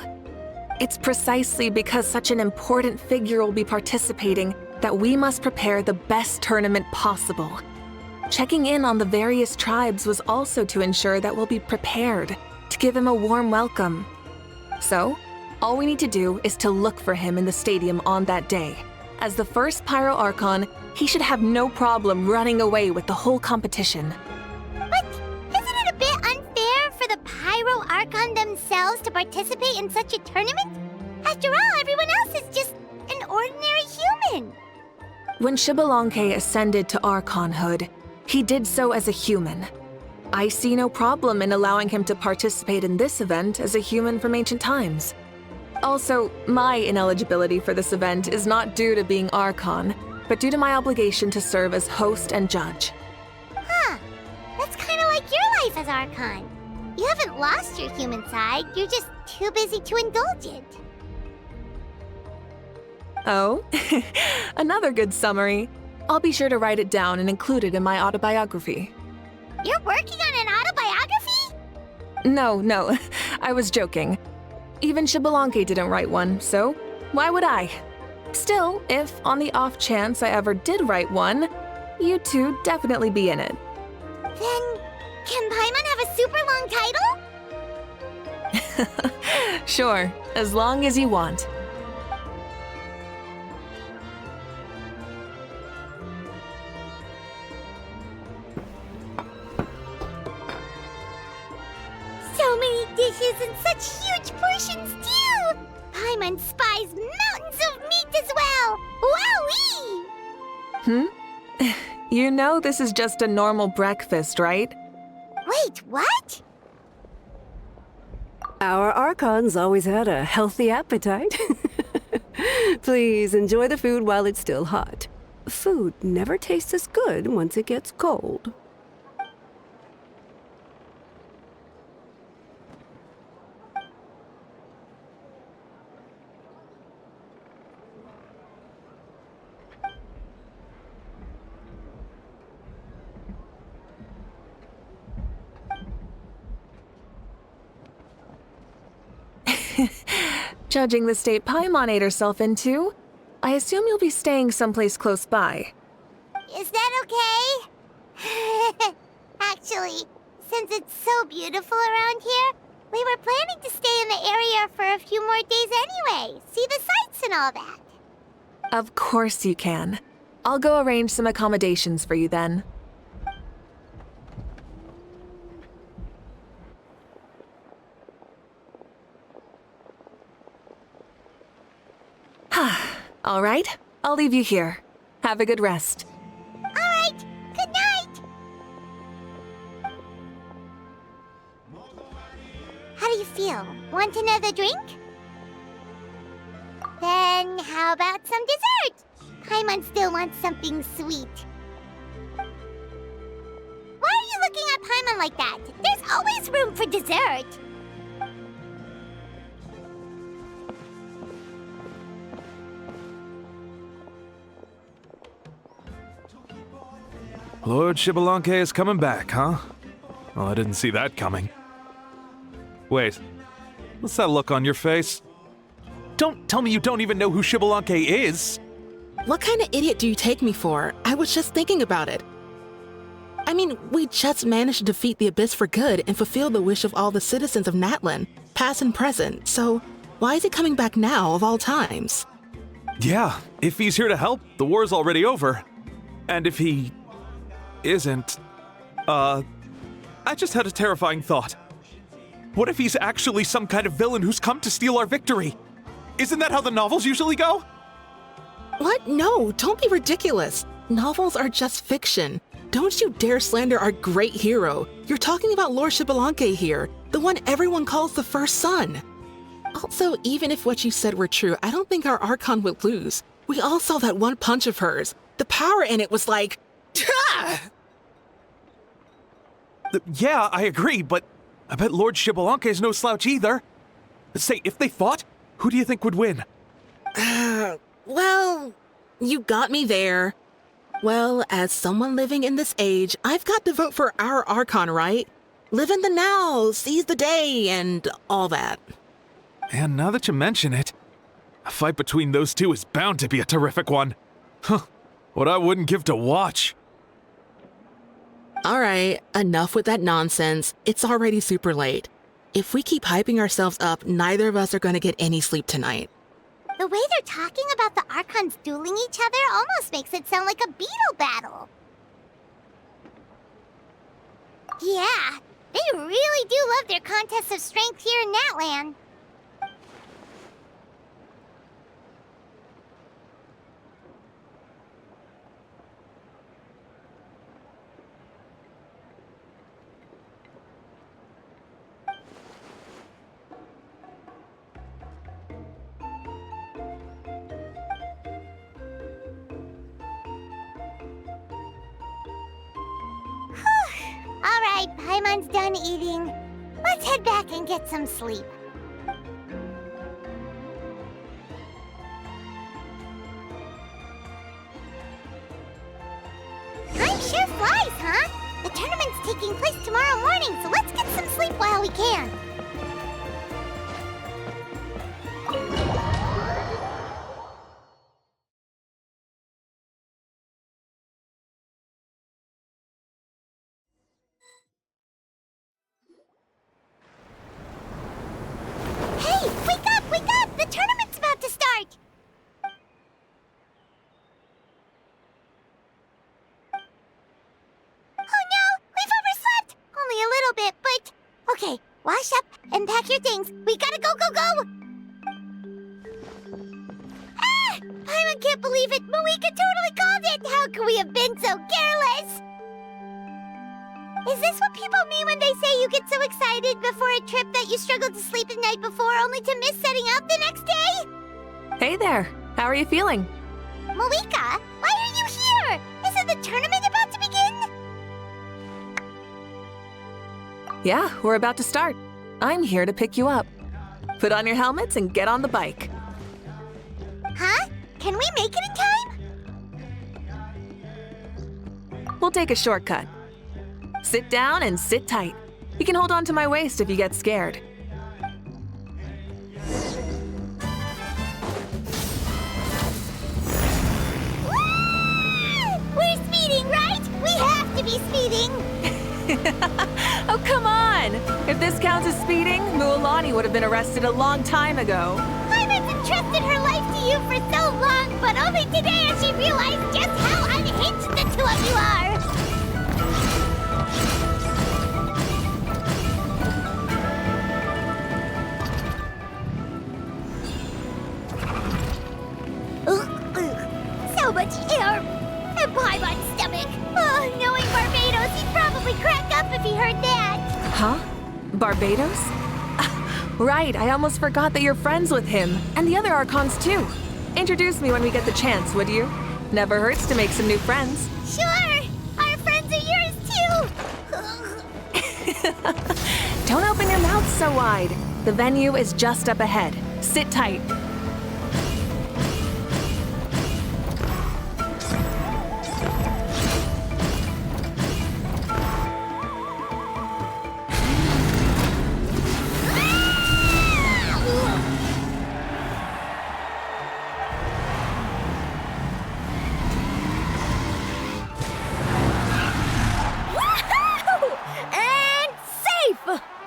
It's precisely because such an important figure will be participating that we must prepare the best tournament possible. Checking in on the various tribes was also to ensure that we'll be prepared to give him a warm welcome. So, all we need to do is to look for him in the stadium on that day. As the first Pyro Archon, he should have no problem running away with the whole competition. But isn't it a bit unfair for the Pyro Archon themselves to participate in such a tournament? After all, everyone else is just an ordinary human. When Xbalanque ascended to Archonhood, he did so as a human. I see no problem in allowing him to participate in this event as a human from ancient times. Also, my ineligibility for this event is not due to being Archon, but due to my obligation to serve as host and judge. Huh. That's kind of like your life as Archon. You haven't lost your human side, you're just too busy to indulge it. Oh, another good summary. I'll be sure to write it down and include it in my autobiography. You're working on an autobiography? No, I was joking. Even Xbalanque didn't write one, so why would I? Still, if on the off chance I ever did write one, you two definitely be in it. Then, can Paimon have a super long title? Sure, as long as you want. So many dishes and such huge portions too! Paimon spies mountains of meat as well! Wowee! You know this is just a normal breakfast, right? Wait, what? Our Archons always had a healthy appetite. Please enjoy the food while it's still hot. Food never tastes as good once it gets cold. Judging the state Paimon ate herself into, I assume you'll be staying someplace close by. Is that okay? Actually, since it's so beautiful around here, we were planning to stay in the area for a few more days anyway. See the sights and all that. Of course you can. I'll go arrange some accommodations for you then. All right, I'll leave you here. Have a good rest. All right, good night. How do you feel? Want another drink? Then how about some dessert? Paimon still wants something sweet. Why are you looking at Paimon like that? There's always room for dessert. Lord Xbalanque is coming back, huh? Well, I didn't see that coming. Wait, what's that look on your face? Don't tell me you don't even know who Xbalanque is! What kind of idiot do you take me for? I was just thinking about it. I mean, we just managed to defeat the Abyss for good and fulfill the wish of all the citizens of Natlan, past and present, so why is he coming back now of all times? Yeah, if he's here to help, the war's already over. And if he isn't, I just had a terrifying thought. What if he's actually some kind of villain who's come to steal our victory? Isn't that how the novels usually go? What? No, don't be ridiculous. Novels are just fiction. Don't you dare slander our great hero. You're talking about Lord Xbalanque here, the one everyone calls the first son. Also, even if what you said were true, I don't think our Archon would lose. We all saw that one punch of hers. The power in it was like... Yeah, I agree, but I bet Lord Xbalanque is no slouch either. Say, if they fought, who do you think would win? Well, you got me there. Well, as someone living in this age, I've got to vote for our Archon, right? Live in the now, seize the day, and all that. And now that you mention it, a fight between those two is bound to be a terrific one. Huh, what I wouldn't give to watch. All right, enough with that nonsense. It's already super late. If we keep hyping ourselves up, neither of us are going to get any sleep tonight. The way they're talking about the Archons dueling each other almost makes it sound like a beetle battle. Yeah, they really do love their contests of strength here in Natlan. right, Paimon's done eating. Let's head back and get some sleep. Time sure flies, huh? The tournament's taking place tomorrow morning, so let's get some sleep while we can. Hey, wake up, wake up! The tournament's about to start! Oh no, we've overslept! Only a little bit, but... Okay, wash up and pack your things. We gotta go, go, go! Ah! I can't believe it! Mauvika totally called it! How could we have been so careless? Is this what people mean when they say you get so excited before a trip that you struggled to sleep the night before only to miss setting out the next day? Hey there. How are you feeling? Mauvika, why are you here? Isn't the tournament about to begin? Yeah, we're about to start. I'm here to pick you up. Put on your helmets and get on the bike. Huh? Can we make it in time? We'll take a shortcut. Sit down and sit tight. You can hold on to my waist if you get scared. Woo! We're speeding, right? We have to be speeding! Oh, come on! If this counts as speeding, Mualani would have been arrested a long time ago. Paimon's entrusted her life to you for so long, but only today has she realized just how unhinged the two of you are! So much air! And Paimon's stomach! Oh, knowing Barbados, he'd probably crack up if he heard that! Huh? Barbados? Right, I almost forgot that you're friends with him. And the other Archons too. Introduce me when we get the chance, would you? Never hurts to make some new friends. Sure! Our friends are yours too! Don't open your mouth so wide. The venue is just up ahead. Sit tight.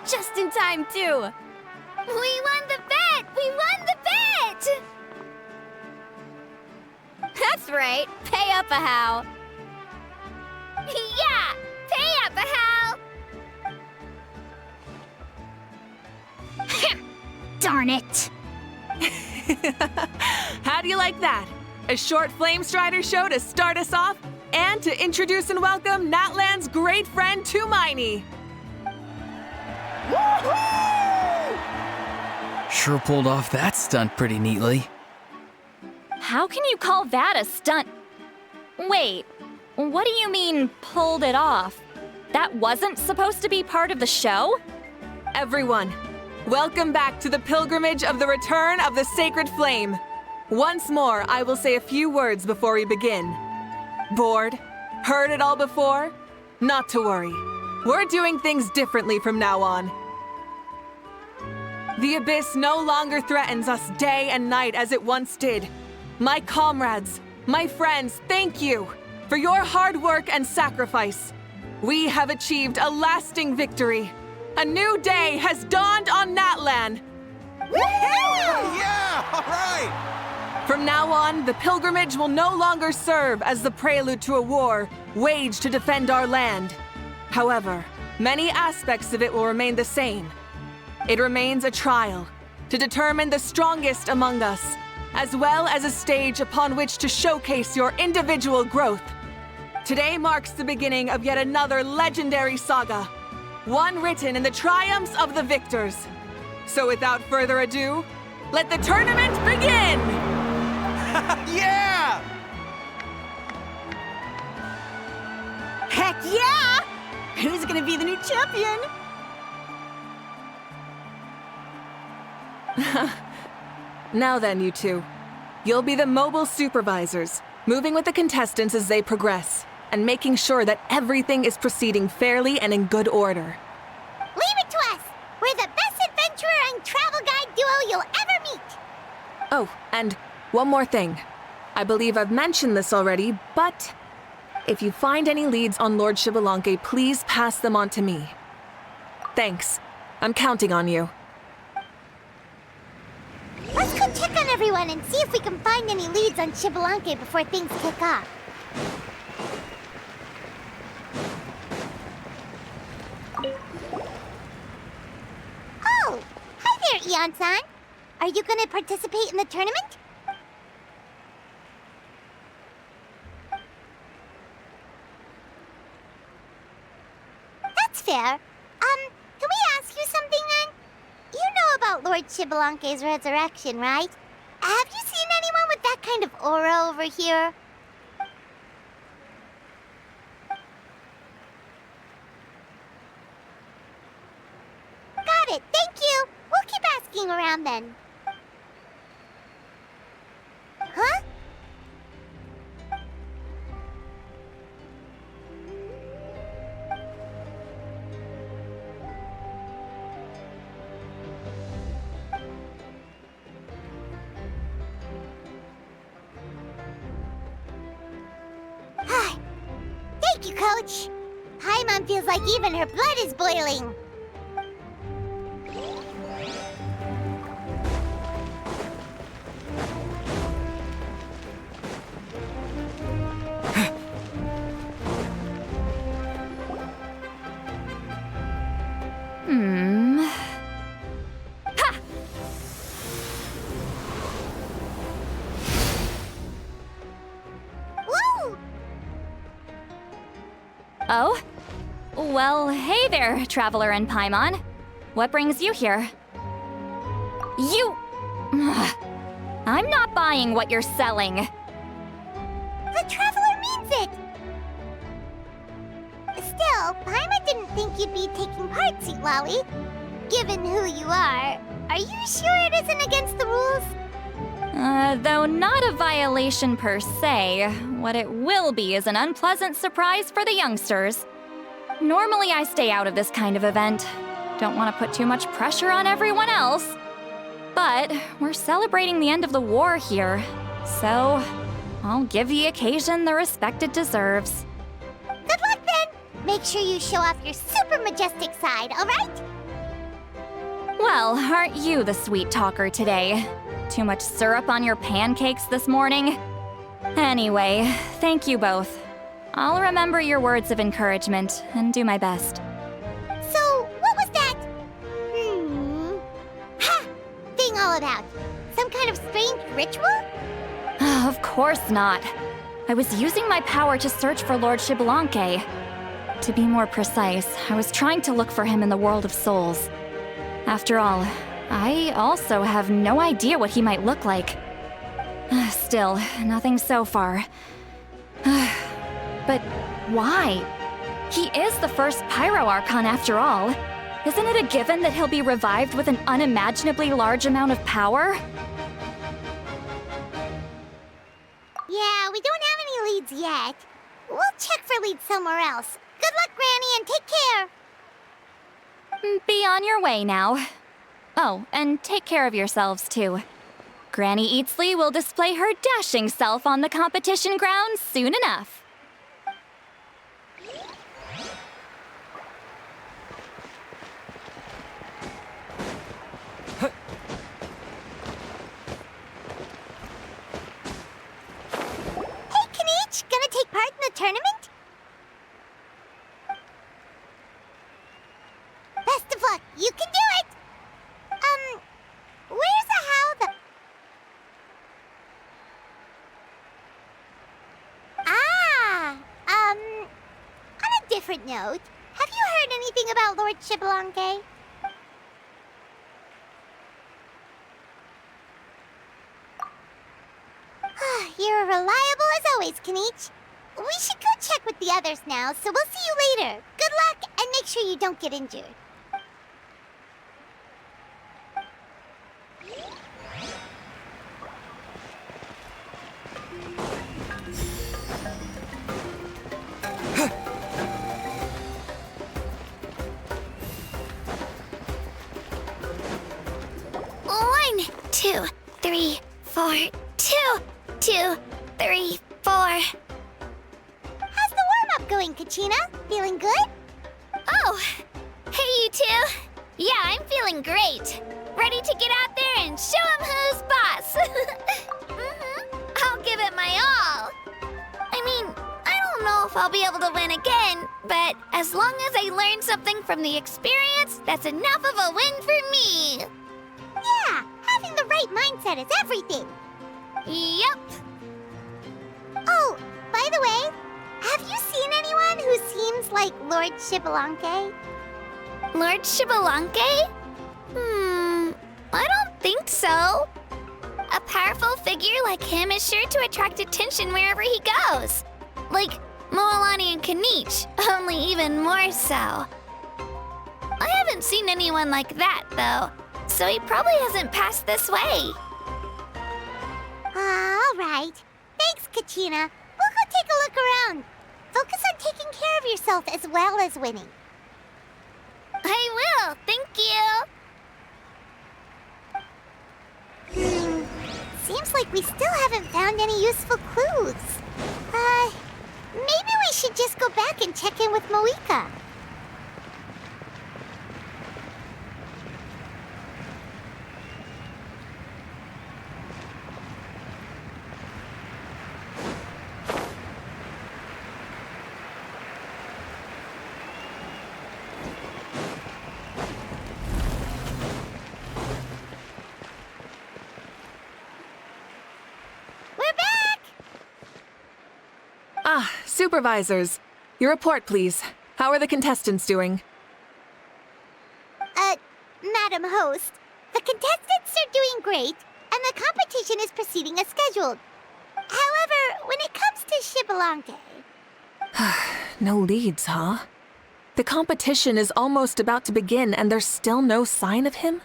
Just in time, too. We won the bet! We won the bet! That's right. Pay up a how. Yeah! Pay up a how! Darn it! How do you like that? A short Flame Strider show to start us off, and to introduce and welcome Natlan's great friend Tumaini. Sure pulled off that stunt pretty neatly. How can you call that a stunt? Wait, what do you mean, pulled it off? That wasn't supposed to be part of the show? Everyone, welcome back to the pilgrimage of the return of the sacred flame. Once more, I will say a few words before we begin. Bored? Heard it all before? Not to worry. We're doing things differently from now on. The abyss no longer threatens us day and night as it once did. My comrades, my friends, thank you for your hard work and sacrifice. We have achieved a lasting victory. A new day has dawned on Natlan. Yeah! All right! From now on, the pilgrimage will no longer serve as the prelude to a war waged to defend our land. However, many aspects of it will remain the same. It remains a trial to determine the strongest among us, as well as a stage upon which to showcase your individual growth. Today marks the beginning of yet another legendary saga, one written in the triumphs of the victors. So without further ado, let the tournament begin! Yeah! Heck yeah! Who's gonna be the new champion? Now then, you two. You'll be the mobile supervisors, moving with the contestants as they progress, and making sure that everything is proceeding fairly and in good order. Leave it to us! We're the best adventurer and travel guide duo you'll ever meet! Oh, and one more thing. I believe I've mentioned this already, but if you find any leads on Lord Xbalanque, please pass them on to me. Thanks. I'm counting on you. Let's go check on everyone and see if we can find any leads on Xbalanque before things kick off. Oh! Hi there, Eon-san! Are you gonna participate in the tournament? That's fair. Can we ask you something then? You know about Lord Xbalanque's resurrection, right? Have you seen anyone with that kind of aura over here? Got it, thank you! We'll keep asking around then. Huh? Thank you, Coach. Paimon feels like even her blood is boiling. Oh? Well, hey there, Traveler and Paimon. What brings you here? You... I'm not buying what you're selling. The Traveler means it! Still, Paimon didn't think you'd be taking part, Sweet Lolly. Given who you are you sure it isn't against the rules? Though not a violation per se, what it will be is an unpleasant surprise for the youngsters. Normally I stay out of this kind of event. Don't want to put too much pressure on everyone else. But we're celebrating the end of the war here, so I'll give the occasion the respect it deserves. Good luck then! Make sure you show off your super majestic side, alright? Well, aren't you the sweet talker today? Too much syrup on your pancakes this morning? Anyway, thank you both. I'll remember your words of encouragement and do my best. So, what was that? Ha! Thing all about? Some kind of strange ritual? Of course not. I was using my power to search for Lord Xbalanque. To be more precise, I was trying to look for him in the world of souls. After all, I also have no idea what he might look like. Still, nothing so far. But why? He is the first Pyro Archon after all. Isn't it a given that he'll be revived with an unimaginably large amount of power? Yeah, we don't have any leads yet. We'll check for leads somewhere else. Good luck, Granny, and take care! Be on your way now. Oh, and take care of yourselves too. Granny Eatsley will display her dashing self on the competition grounds soon enough. Hey, Kanichi, gonna take part in the tournament? Best of luck, you can do it! Where's the how the... On a different note, have you heard anything about Lord Xbalanque? You're reliable as always, Kanichi. We should go check with the others now, so we'll see you later. Good luck, and make sure you don't get injured. One, 2, 3, 4, 2, 2, 3, 4. How's the warm-up going, Kachina? Feeling good? Oh, hey you two. Yeah, I'm feeling great. Ready to get out there and show 'em who's boss. I'll give it my all. I mean, I don't know if I'll be able to win again, but as long as I learn something from the experience, that's enough of a win for me. Yeah, having the right mindset is everything. Yep. Oh, by the way, have you seen anyone who seems like Lord Shibalanke? Lord Shibalanke? I don't think so. A powerful figure like him is sure to attract attention wherever he goes. Like Moalani and Kanich, only even more so. I haven't seen anyone like that, though, so he probably hasn't passed this way. All right. Thanks, Kachina. We'll go take a look around. Focus on taking care of yourself as well as winning. I will, thank you. Seems like we still haven't found any useful clues. Maybe we should just go back and check in with Mauvika. Supervisors, your report, please. How are the contestants doing? Madam Host, the contestants are doing great, and the competition is proceeding as scheduled. However, when it comes to Shibalanke... No leads, huh? The competition is almost about to begin, and there's still no sign of him?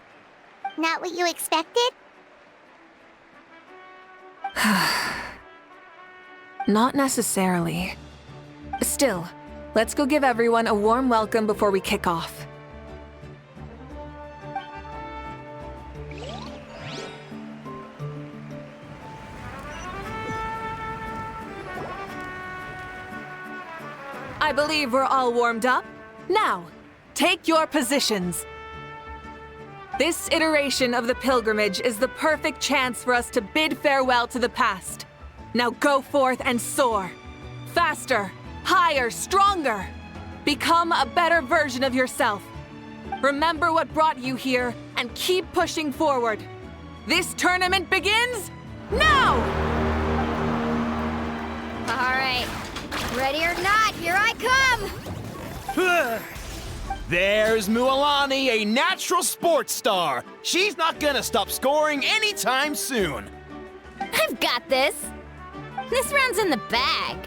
Not what you expected? Not necessarily. Still, let's go give everyone a warm welcome before we kick off. I believe we're all warmed up. Now, take your positions. This iteration of the pilgrimage is the perfect chance for us to bid farewell to the past. Now go forth and soar. Faster, higher, stronger. Become a better version of yourself. Remember what brought you here and keep pushing forward. This tournament begins now! All right. Ready or not, here I come! There's Moalani, a natural sports star. She's not gonna stop scoring anytime soon. I've got this. This round's in the bag.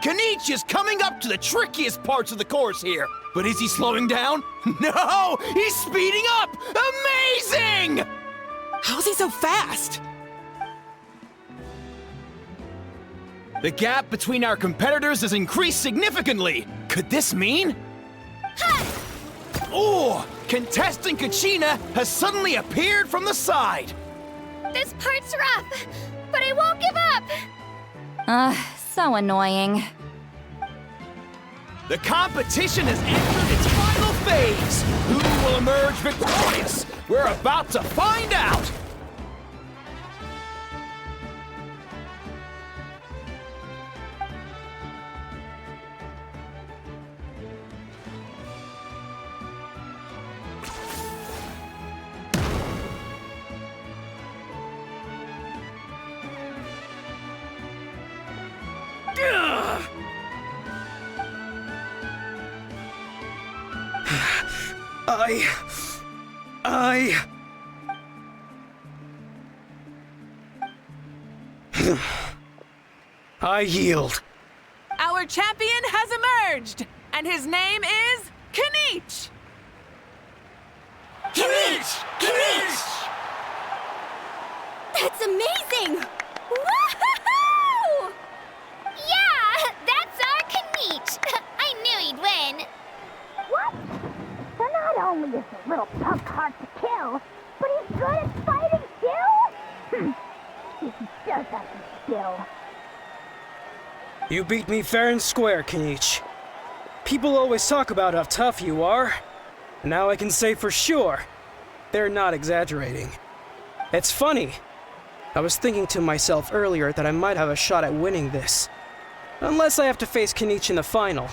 Kanich is coming up to the trickiest parts of the course here. But is he slowing down? No! He's speeding up! Amazing! How's he so fast? The gap between our competitors has increased significantly. Could this mean? Oh! Contestant Kachina has suddenly appeared from the side. This part's rough, but I won't give up. So annoying. The competition has entered its final phase. Who will emerge victorious? We're about to find out. I yield. Our champion has emerged, and his name is Kanich! Kanich! Kanich! That's amazing! Woohoo! Yeah, that's our Kanich. I knew he'd win. What? So not only is the little punk hard to kill, but he's good at fighting too? He does have some skill. You beat me fair and square, Kanich. People always talk about how tough you are. Now I can say for sure, they're not exaggerating. It's funny. I was thinking to myself earlier that I might have a shot at winning this. Unless I have to face Kanich in the final.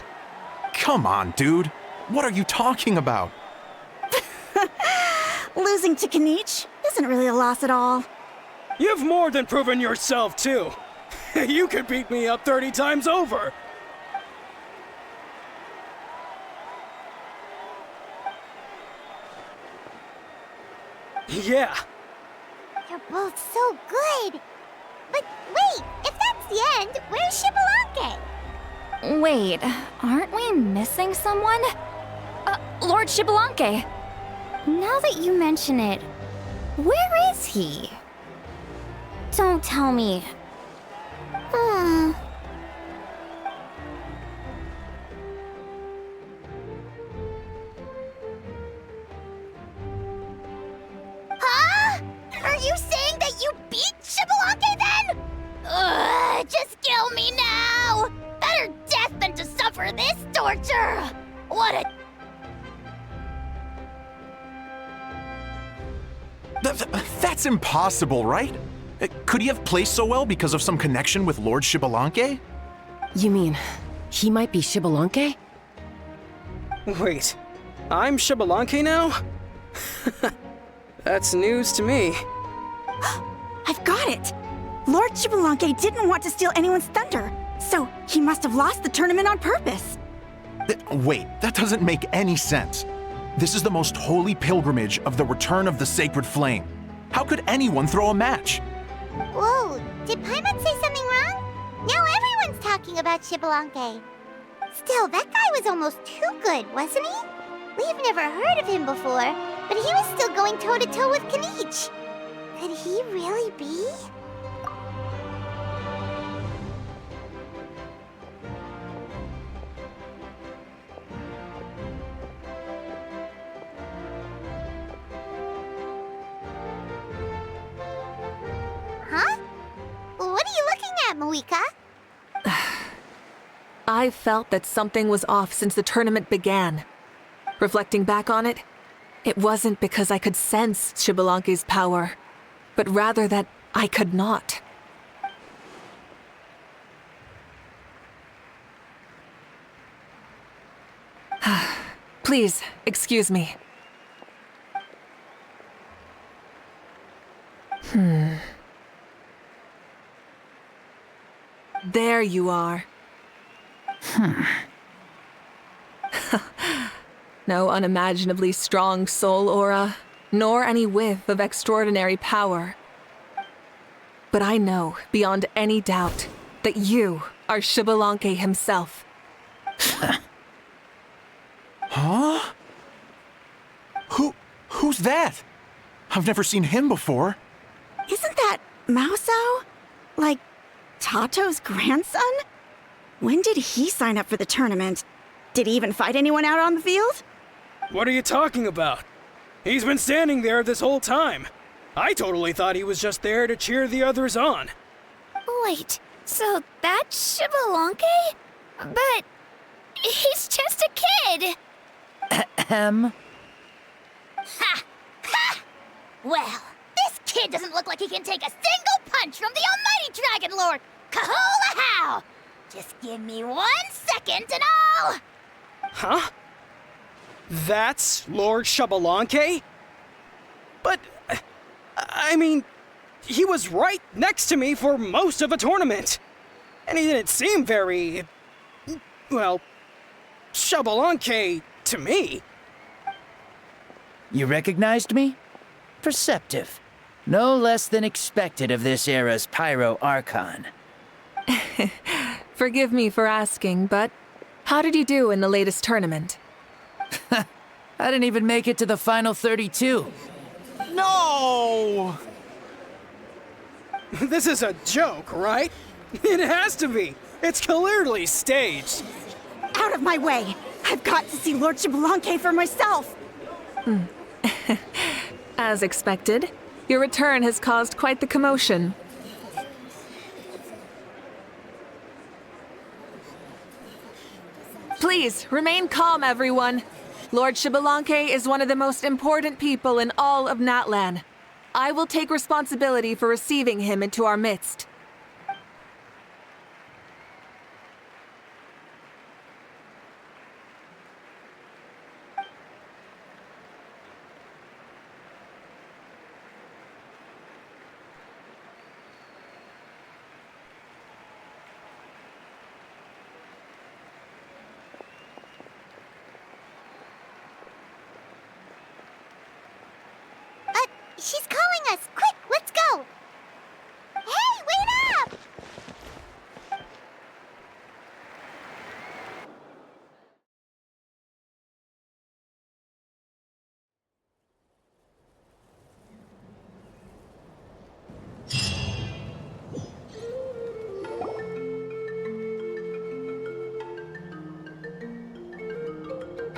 Come on, dude. What are you talking about? Losing to Kanich isn't really a loss at all. You've more than proven yourself, too. You could beat me up 30 times over. Yeah. You're both so good. But wait, if that's the end, where's Xbalanque? Wait, aren't we missing someone? Lord Xbalanque. Now that you mention it, where is he? Don't tell me. Huh? Are you saying that you beat Xbalanque then? Ugh, just kill me now! Better death than to suffer this torture! What a... That's impossible, right? Could he have placed so well because of some connection with Lord Xbalanque? You mean, he might be Xbalanque? Wait, I'm Xbalanque now? That's news to me. I've got it! Lord Xbalanque didn't want to steal anyone's thunder, so he must have lost the tournament on purpose. Wait, that doesn't make any sense. This is the most holy pilgrimage of the return of the sacred flame. How could anyone throw a match? Whoa, did Paimon say something wrong? Now everyone's talking about Xbalanque. Still, that guy was almost too good, wasn't he? We've never heard of him before, but he was still going toe-to-toe with Kanich. Could he really be? Huh? What are you looking at, Mauvika? I felt that something was off since the tournament began. Reflecting back on it, it wasn't because I could sense Xbalanque's power, but rather that I could not. Please, excuse me. There you are. No unimaginably strong soul aura, nor any whiff of extraordinary power. But I know, beyond any doubt, that you are Xbalanque himself. Huh? Who's that? I've never seen him before. Isn't that Mauso? Like, Tato's grandson? When did he sign up for the tournament? Did he even fight anyone out on the field? What are you talking about? He's been standing there this whole time. I totally thought he was just there to cheer the others on. Wait, so that's Xbalanque? But he's just a kid. Ha! Ha! Well, this kid doesn't look like he can take a single punch from the almighty Dragon Lord! Kahola how! Just give me 1 second and I'll... Huh? That's Lord Xbalanque? But, I mean, he was right next to me for most of the tournament. And he didn't seem very, well, Xbalanque to me. You recognized me? Perceptive. No less than expected of this era's Pyro Archon. Forgive me for asking, but how did you do in the latest tournament? I didn't even make it to the final 32. No! This is a joke, right? It has to be. It's clearly staged. Out of my way! I've got to see Lord Xbalanque for myself! As expected, your return has caused quite the commotion. Please, remain calm, everyone. Lord Xbalanque is one of the most important people in all of Natlan. I will take responsibility for receiving him into our midst. She's calling us! Quick, let's go! Hey, wait up!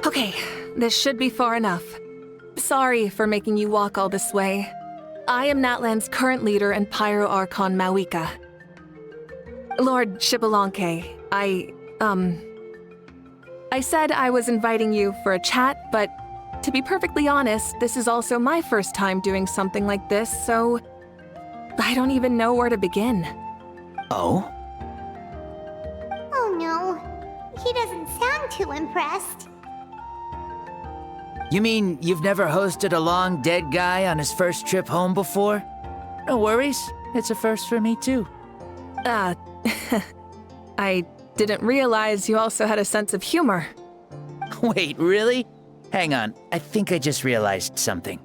Okay, this should be far enough. Sorry for making you walk all this way. I am Natlan's current leader and Pyro Archon Mauvika. Lord Xbalanque, I said I was inviting you for a chat, but to be perfectly honest, this is also my first time doing something like this, so I don't even know where to begin. Oh? Oh no, he doesn't sound too impressed. You mean you've never hosted a long dead guy on his first trip home before? No worries, it's a first for me too. I didn't realize you also had a sense of humor. Wait, really? Hang on, I think I just realized something.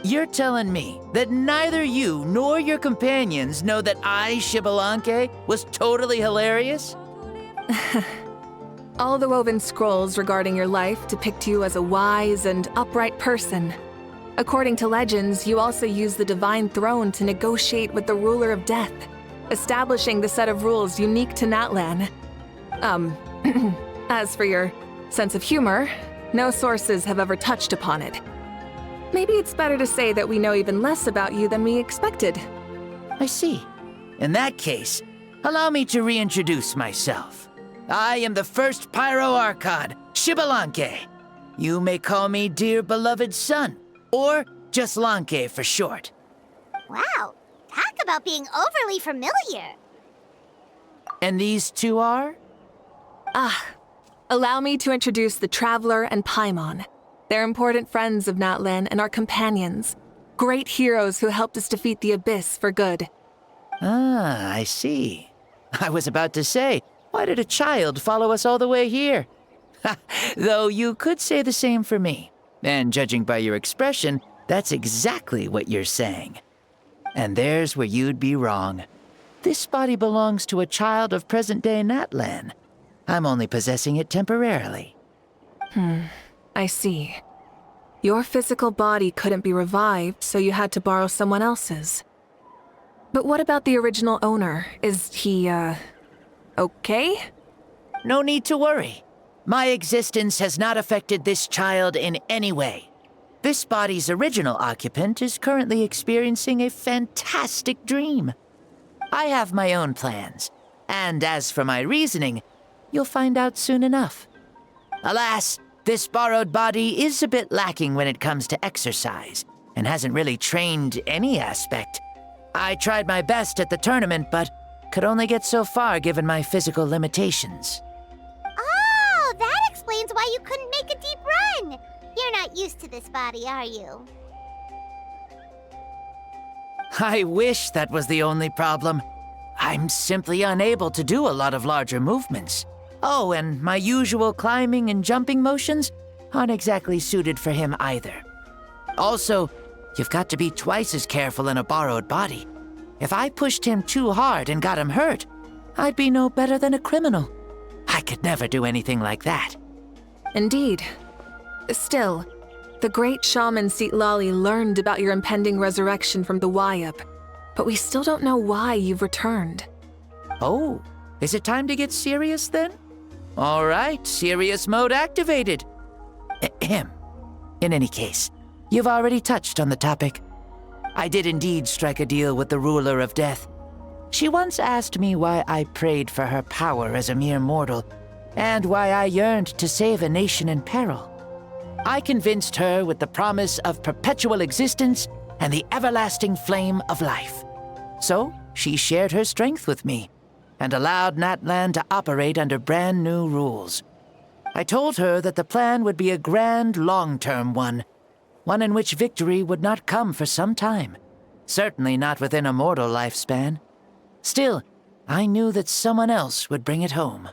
You're telling me that neither you nor your companions know that I, Xbalanque, was totally hilarious? All the woven scrolls regarding your life depict you as a wise and upright person. According to legends, you also use the Divine Throne to negotiate with the Ruler of Death, establishing the set of rules unique to Natlan. As for your sense of humor, no sources have ever touched upon it. Maybe it's better to say that we know even less about you than we expected. I see. In that case, allow me to reintroduce myself. I am the first Pyro Archon, Xbalanque. You may call me dear beloved son, or just Lanque for short. Wow, talk about being overly familiar. And these two are? Allow me to introduce the Traveler and Paimon. They're important friends of Natlan and our companions. Great heroes who helped us defeat the Abyss for good. Ah, I see. I was about to say, why did a child follow us all the way here? Though you could say the same for me. And judging by your expression, that's exactly what you're saying. And there's where you'd be wrong. This body belongs to a child of present-day Natlan. I'm only possessing it temporarily. I see. Your physical body couldn't be revived, so you had to borrow someone else's. But what about the original owner? Is he, okay? No need to worry. My existence has not affected this child in any way. This body's original occupant is currently experiencing a fantastic dream. I have my own plans, and as for my reasoning, you'll find out soon enough. Alas, this borrowed body is a bit lacking when it comes to exercise, and hasn't really trained any aspect. I tried my best at the tournament, but could only get so far given my physical limitations. Oh, that explains why you couldn't make a deep run. You're not used to this body, are you? I wish that was the only problem. I'm simply unable to do a lot of larger movements. Oh, and my usual climbing and jumping motions aren't exactly suited for him either. Also, you've got to be twice as careful in a borrowed body. If I pushed him too hard and got him hurt, I'd be no better than a criminal. I could never do anything like that. Indeed. Still, the great shaman Lali learned about your impending resurrection from the Wayup, but we still don't know why you've returned. Oh, is it time to get serious then? All right, serious mode activated. Ahem. In any case, you've already touched on the topic. I did indeed strike a deal with the ruler of death. She once asked me why I prayed for her power as a mere mortal, and why I yearned to save a nation in peril. I convinced her with the promise of perpetual existence and the everlasting flame of life. So, she shared her strength with me, and allowed Natlan to operate under brand new rules. I told her that the plan would be a grand, long-term one in which victory would not come for some time, certainly not within a mortal lifespan. Still, I knew that someone else would bring it home.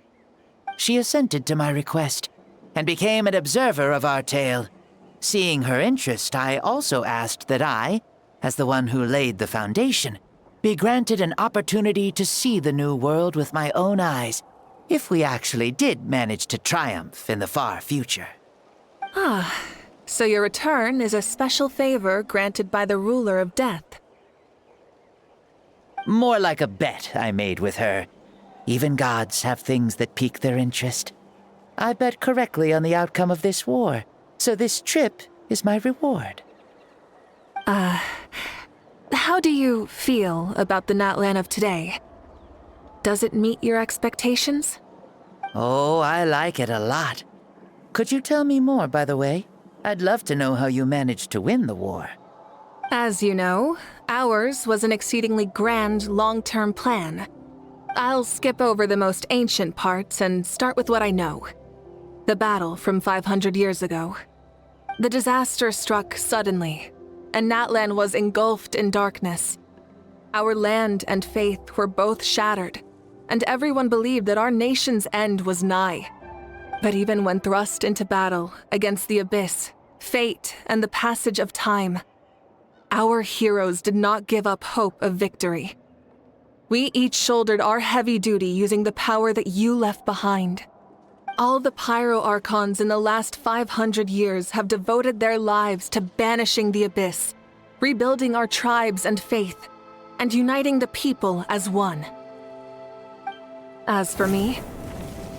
She assented to my request, and became an observer of our tale. Seeing her interest, I also asked that I, as the one who laid the foundation, be granted an opportunity to see the new world with my own eyes, if we actually did manage to triumph in the far future. Ah, so your return is a special favor granted by the ruler of death. More like a bet I made with her. Even gods have things that pique their interest. I bet correctly on the outcome of this war, so this trip is my reward. How do you feel about the Natlan of today? Does it meet your expectations? Oh, I like it a lot. Could you tell me more, by the way? I'd love to know how you managed to win the war. As you know, ours was an exceedingly grand, long-term plan. I'll skip over the most ancient parts and start with what I know. The battle from 500 years ago. The disaster struck suddenly, and Natlan was engulfed in darkness. Our land and faith were both shattered, and everyone believed that our nation's end was nigh. But even when thrust into battle against the abyss, fate, and the passage of time, our heroes did not give up hope of victory. We each shouldered our heavy duty using the power that you left behind. All the Pyro Archons in the last 500 years have devoted their lives to banishing the abyss, rebuilding our tribes and faith, and uniting the people as one. As for me,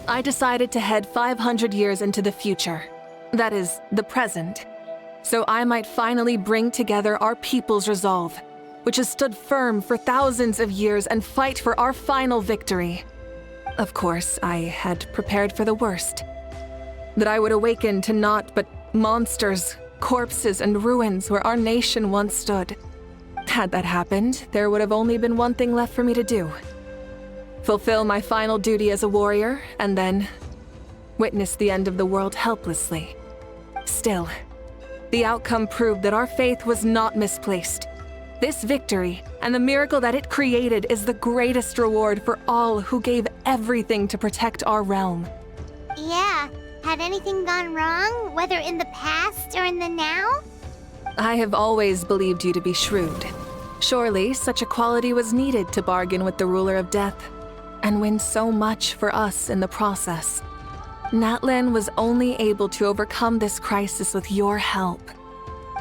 I decided to head 500 years into the future, that is, the present, so I might finally bring together our people's resolve, which has stood firm for thousands of years, and fight for our final victory. Of course, I had prepared for the worst. That I would awaken to naught but monsters, corpses, and ruins where our nation once stood. Had that happened, there would have only been one thing left for me to do. Fulfill my final duty as a warrior, and then witness the end of the world helplessly. Still, the outcome proved that our faith was not misplaced. This victory, and the miracle that it created, is the greatest reward for all who gave everything to protect our realm. Yeah, had anything gone wrong, whether in the past or in the now? I have always believed you to be shrewd. Surely, such a quality was needed to bargain with the ruler of death, and win so much for us in the process. Natlan was only able to overcome this crisis with your help.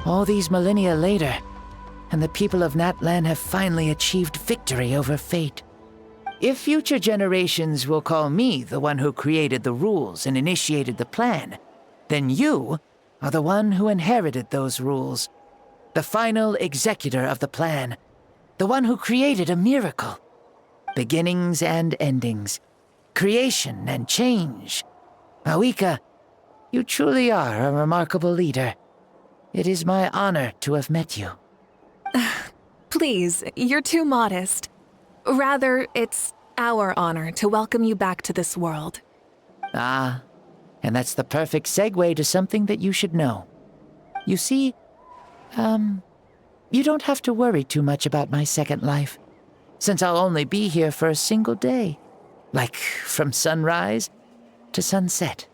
All these millennia later, and the people of Natlan have finally achieved victory over fate. If future generations will call me the one who created the rules and initiated the plan, then you are the one who inherited those rules. The final executor of the plan. The one who created a miracle. Beginnings and endings. Creation and change. Mauvika, you truly are a remarkable leader. It is my honor to have met you. Please, you're too modest. Rather, it's our honor to welcome you back to this world. Ah, and that's the perfect segue to something that you should know. You see, you don't have to worry too much about my second life, since I'll only be here for a single day, like from sunrise to sunset.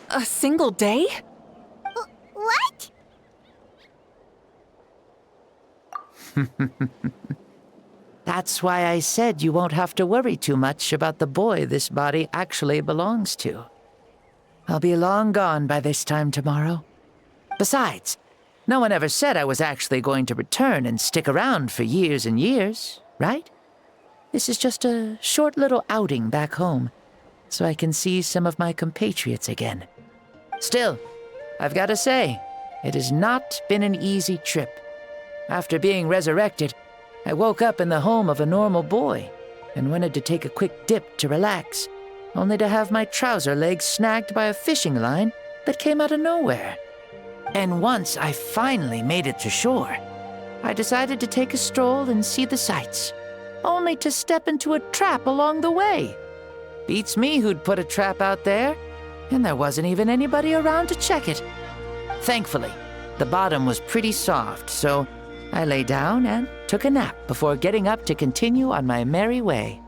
A single day? What? That's why I said you won't have to worry too much about the boy this body actually belongs to. I'll be long gone by this time tomorrow. Besides, no one ever said I was actually going to return and stick around for years and years, right? This is just a short little outing back home, so I can see some of my compatriots again. Still, I've got to say, it has not been an easy trip. After being resurrected, I woke up in the home of a normal boy and wanted to take a quick dip to relax, only to have my trouser legs snagged by a fishing line that came out of nowhere. And once I finally made it to shore, I decided to take a stroll and see the sights, only to step into a trap along the way. Beats me who'd put a trap out there, and there wasn't even anybody around to check it. Thankfully, the bottom was pretty soft, so I lay down and took a nap before getting up to continue on my merry way.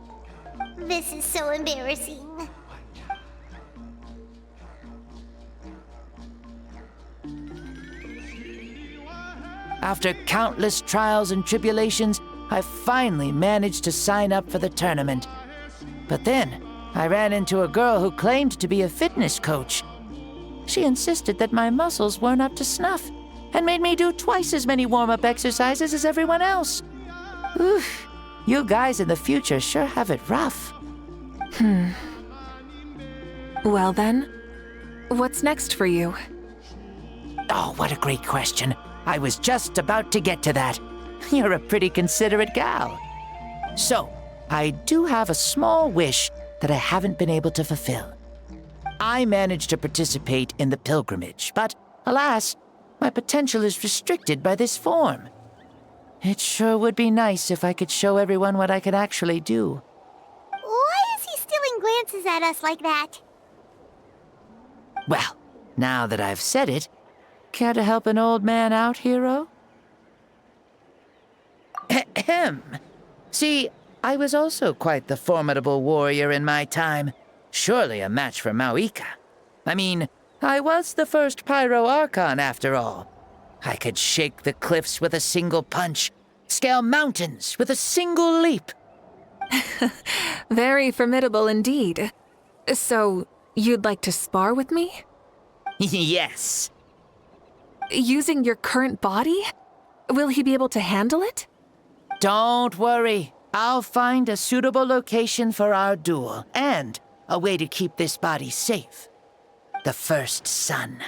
This is so embarrassing. After countless trials and tribulations, I finally managed to sign up for the tournament. But then, I ran into a girl who claimed to be a fitness coach. She insisted that my muscles weren't up to snuff, and made me do twice as many warm-up exercises as everyone else. Oof, you guys in the future sure have it rough. Well then, what's next for you? Oh, what a great question. I was just about to get to that. You're a pretty considerate gal. So, I do have a small wish that I haven't been able to fulfill. I managed to participate in the pilgrimage, but alas, my potential is restricted by this form. It sure would be nice if I could show everyone what I can actually do. Why is he stealing glances at us like that? Well, now that I've said it, care to help an old man out, hero? Ahem. See, I was also quite the formidable warrior in my time. Surely a match for Mauvika. I mean, I was the first Pyro Archon after all. I could shake the cliffs with a single punch, scale mountains with a single leap. Very formidable indeed. So, you'd like to spar with me? Yes. Using your current body? Will he be able to handle it? Don't worry. I'll find a suitable location for our duel, and a way to keep this body safe. The first sun.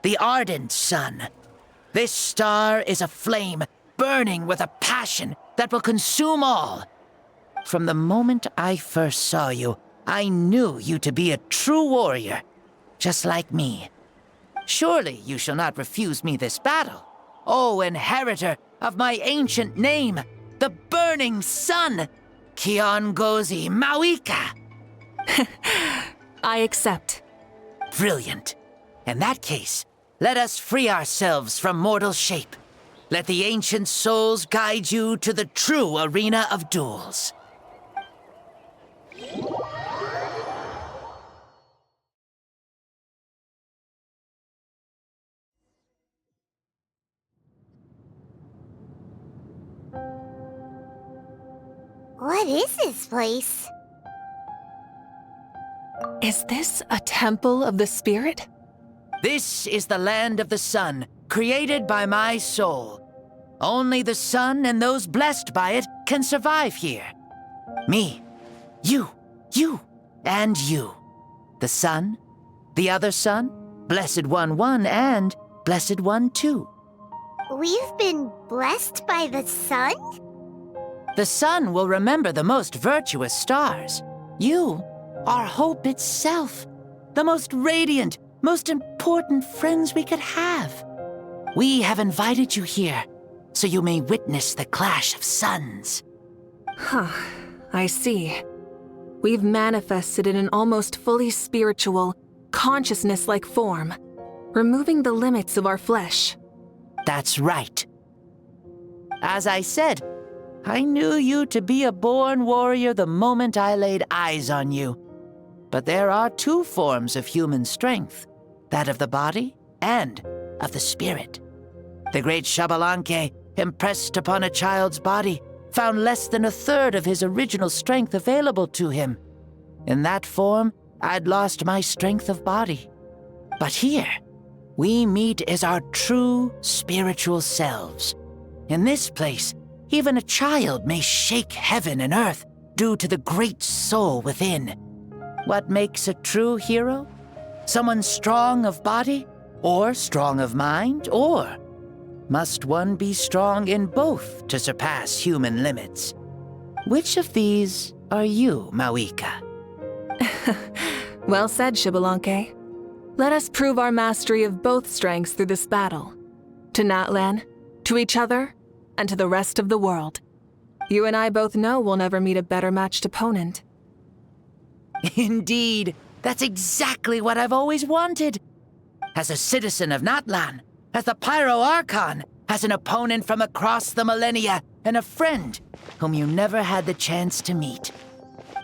The ardent sun. This star is a flame, burning with a passion that will consume all. From the moment I first saw you, I knew you to be a true warrior, just like me. Surely you shall not refuse me this battle, O inheritor of my ancient name, the burning sun, Kiongozi Mauvika. I accept. Brilliant. In that case, let us free ourselves from mortal shape. Let the ancient souls guide you to the true arena of duels. What is this place? Is this a temple of the spirit? This is the land of the sun, created by my soul. Only the sun and those blessed by it can survive here. Me, you, and you. The sun, the other sun, Blessed One 1, and Blessed One 2. We've been blessed by the sun? The sun will remember the most virtuous stars. You are hope itself, the most radiant, most important friends we could have. We have invited you here, so you may witness the clash of suns. Huh, I see. We've manifested in an almost fully spiritual, consciousness-like form, removing the limits of our flesh. That's right. As I said, I knew you to be a born warrior the moment I laid eyes on you. But there are two forms of human strength, that of the body and of the spirit. The great Xbalanque impressed upon a child's body found less than a third of his original strength available to him. In that form, I'd lost my strength of body. But here, we meet as our true spiritual selves. In this place, even a child may shake heaven and earth due to the great soul within. What makes a true hero? Someone strong of body, or strong of mind, or must one be strong in both to surpass human limits? Which of these are you, Mauvika? Well said, Xbalanque. Let us prove our mastery of both strengths through this battle. To Natlan, to each other, and to the rest of the world. You and I both know we'll never meet a better matched opponent. Indeed, that's exactly what I've always wanted. As a citizen of Natlan, as the Pyro Archon, as an opponent from across the millennia, and a friend whom you never had the chance to meet.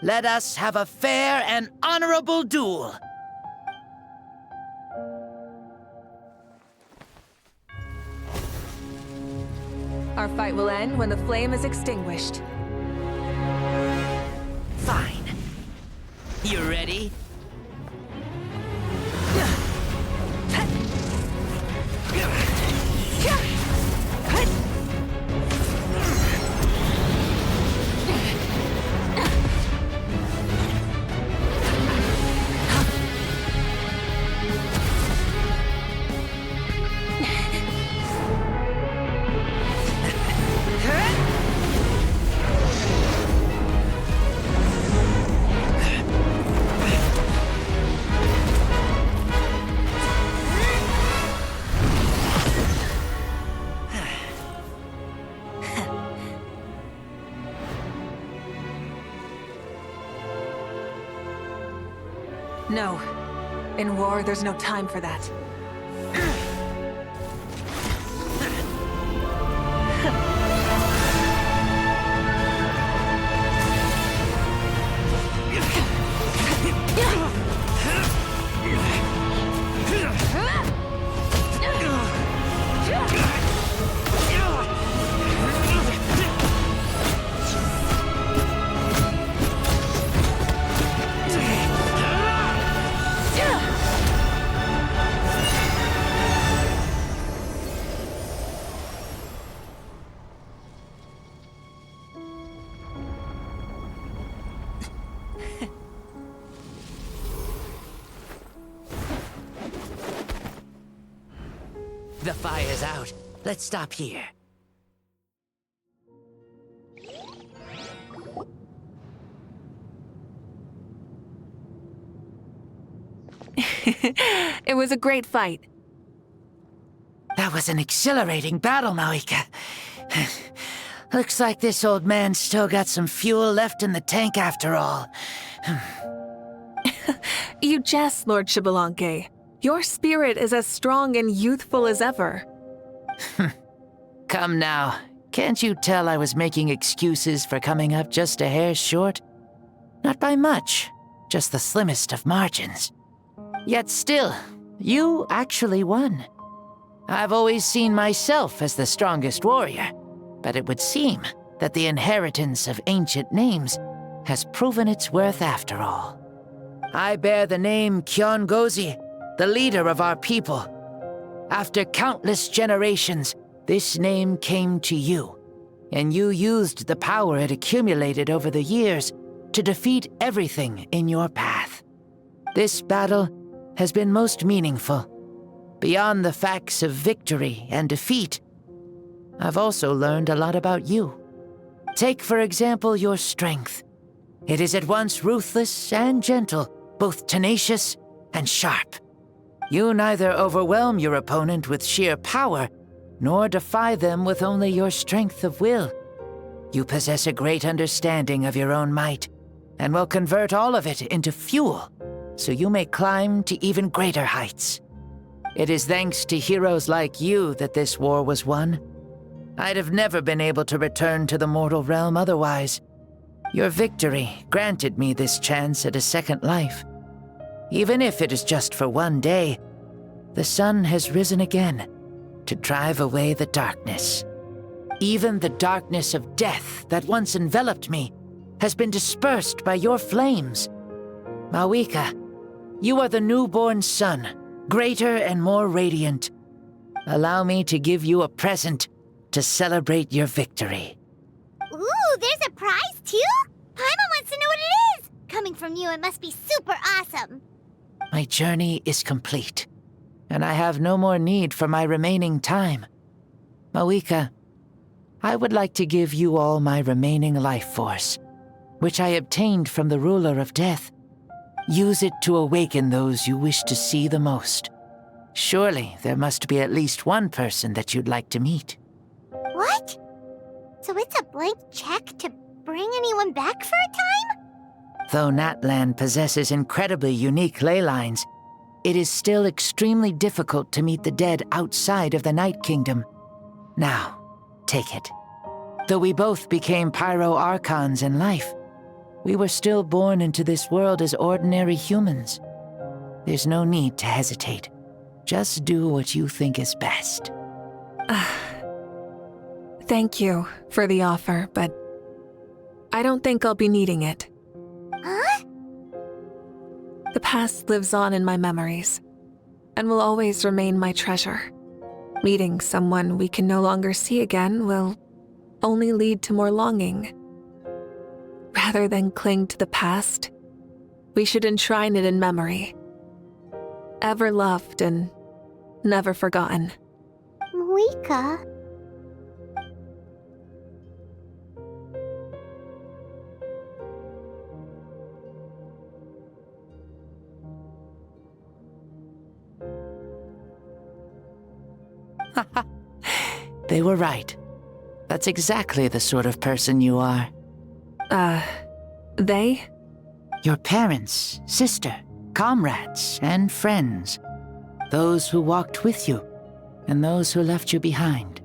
Let us have a fair and honorable duel. Our fight will end when the flame is extinguished. Fine. You ready? No. In war, there's no time for that. The fire's out. Let's stop here. It was a great fight. That was an exhilarating battle, Mauvika. Looks like this old man's still got some fuel left in the tank after all. You jest, Lord Xbalanque. Your spirit is as strong and youthful as ever. Come now. Can't you tell I was making excuses for coming up just a hair short? Not by much, just the slimmest of margins. Yet still, you actually won. I've always seen myself as the strongest warrior, but it would seem that the inheritance of ancient names has proven its worth after all. I bear the name Kiongozi, the leader of our people. After countless generations, this name came to you, and you used the power it accumulated over the years to defeat everything in your path. This battle has been most meaningful. Beyond the facts of victory and defeat, I've also learned a lot about you. Take, for example, your strength. It is at once ruthless and gentle, both tenacious and sharp. You neither overwhelm your opponent with sheer power, nor defy them with only your strength of will. You possess a great understanding of your own might, and will convert all of it into fuel, so you may climb to even greater heights. It is thanks to heroes like you that this war was won. I'd have never been able to return to the mortal realm otherwise. Your victory granted me this chance at a second life. Even if it is just for one day, the sun has risen again to drive away the darkness. Even the darkness of death that once enveloped me has been dispersed by your flames. Mauvika, you are the newborn sun, greater and more radiant. Allow me to give you a present to celebrate your victory. Ooh, there's a prize too? Paimon wants to know what it is! Coming from you, it must be super awesome. My journey is complete, and I have no more need for my remaining time. Mauvika, I would like to give you all my remaining life force, which I obtained from the ruler of death. Use it to awaken those you wish to see the most. Surely there must be at least one person that you'd like to meet. What? So it's a blank check to bring anyone back for a time? Though Natlan possesses incredibly unique ley lines, it is still extremely difficult to meet the dead outside of the Night Kingdom. Now, take it. Though we both became Pyro Archons in life, we were still born into this world as ordinary humans. There's no need to hesitate. Just do what you think is best. Thank you for the offer, but I don't think I'll be needing it. Huh? The past lives on in my memories, and will always remain my treasure. Meeting someone we can no longer see again will only lead to more longing. Rather than cling to the past, we should enshrine it in memory. Ever loved and never forgotten. Mauvika. They were right. That's exactly the sort of person you are. They? Your parents, sister, comrades, and friends. Those who walked with you, and those who left you behind.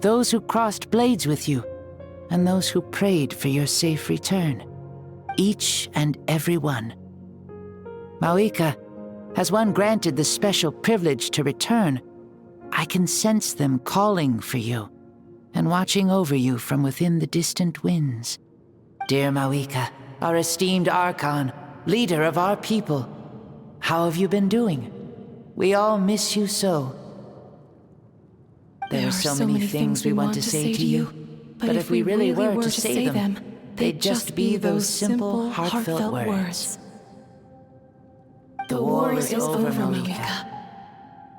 Those who crossed blades with you, and those who prayed for your safe return. Each and every one. Mauvika, has one granted the special privilege to return, I can sense them calling for you, and watching over you from within the distant winds. Dear Mauvika, our esteemed Archon, leader of our people, how have you been doing? We all miss you so. There are so many things we want to say to you, but if we really were to say them, they'd just be those simple, heartfelt words. The war is over, Mauvika.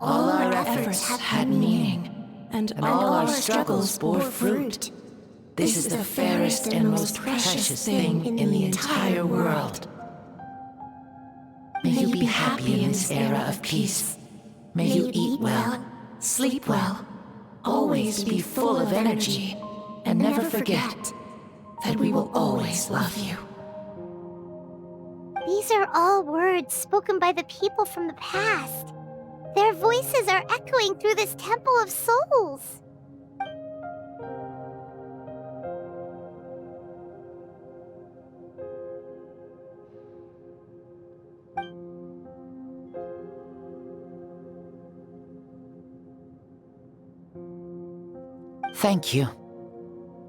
All our efforts had meaning, and all our struggles bore fruit. This is the fairest and most precious thing in the entire world. May you be happy in this era of peace. May you eat well, sleep well, always be full of energy, and never forget that we will always love you. These are all words spoken by the people from the past. Their voices are echoing through this Temple of Souls. Thank you.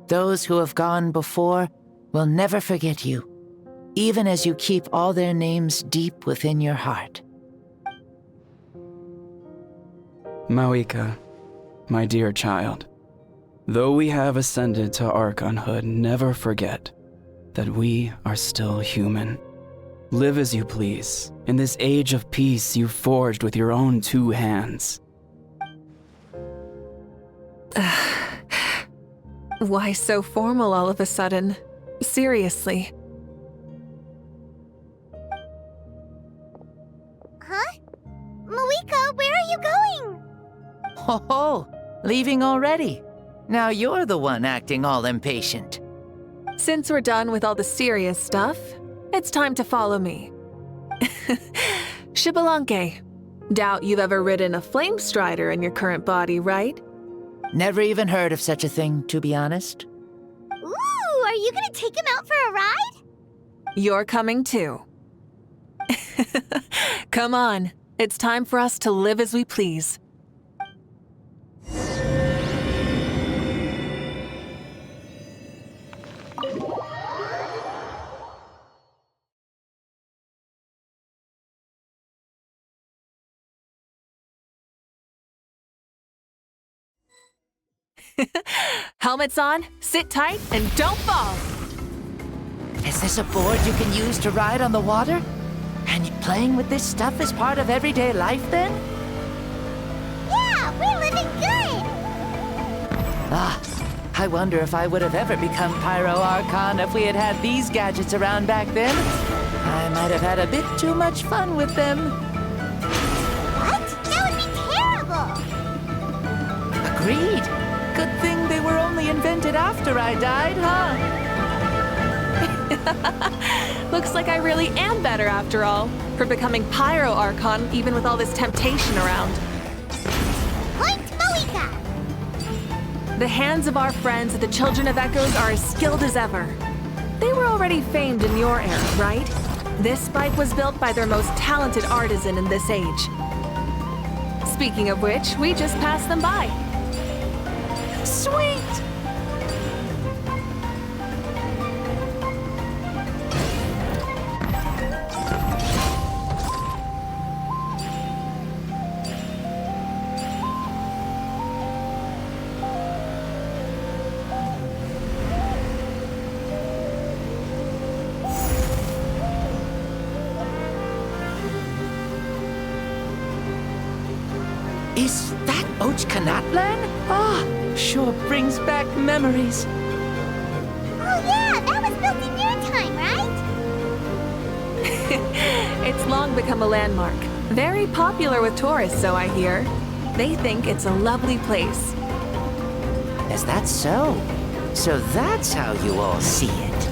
Those who have gone before will never forget you, even as you keep all their names deep within your heart. Mauvika, my dear child, though we have ascended to Archonhood, never forget that we are still human. Live as you please, in this age of peace you forged with your own 2 hands. Why so formal all of a sudden? Seriously. Huh? Mauvika, where are you going? Ho, leaving already? Now you're the one acting all impatient. Since we're done with all the serious stuff, it's time to follow me. Xbalanque, doubt you've ever ridden a flame strider in your current body, right? Never even heard of such a thing, to be honest. Ooh, are you gonna take him out for a ride? You're coming too. Come on, it's time for us to live as we please. Helmets on, sit tight, and don't fall! Is this a board you can use to ride on the water? And playing with this stuff is part of everyday life then? Yeah, we're living good! Ah, I wonder if I would have ever become Pyro Archon if we had had these gadgets around back then. I might have had a bit too much fun with them. What? That would be terrible! Agreed. Good thing they were only invented after I died, huh? Looks like I really am better after all, for becoming Pyro Archon even with all this temptation around. Point Mauvika! The hands of our friends at the Children of Echoes are as skilled as ever. They were already famed in your era, right? This bike was built by their most talented artisan in this age. Speaking of which, we just passed them by. Sweet! Is that Ochkanatlan? Ah, sure brings back memories. Oh yeah, that was built in your time, right? It's long become a landmark. Very popular with tourists, so I hear. They think it's a lovely place. Is that so? So that's how you all see it.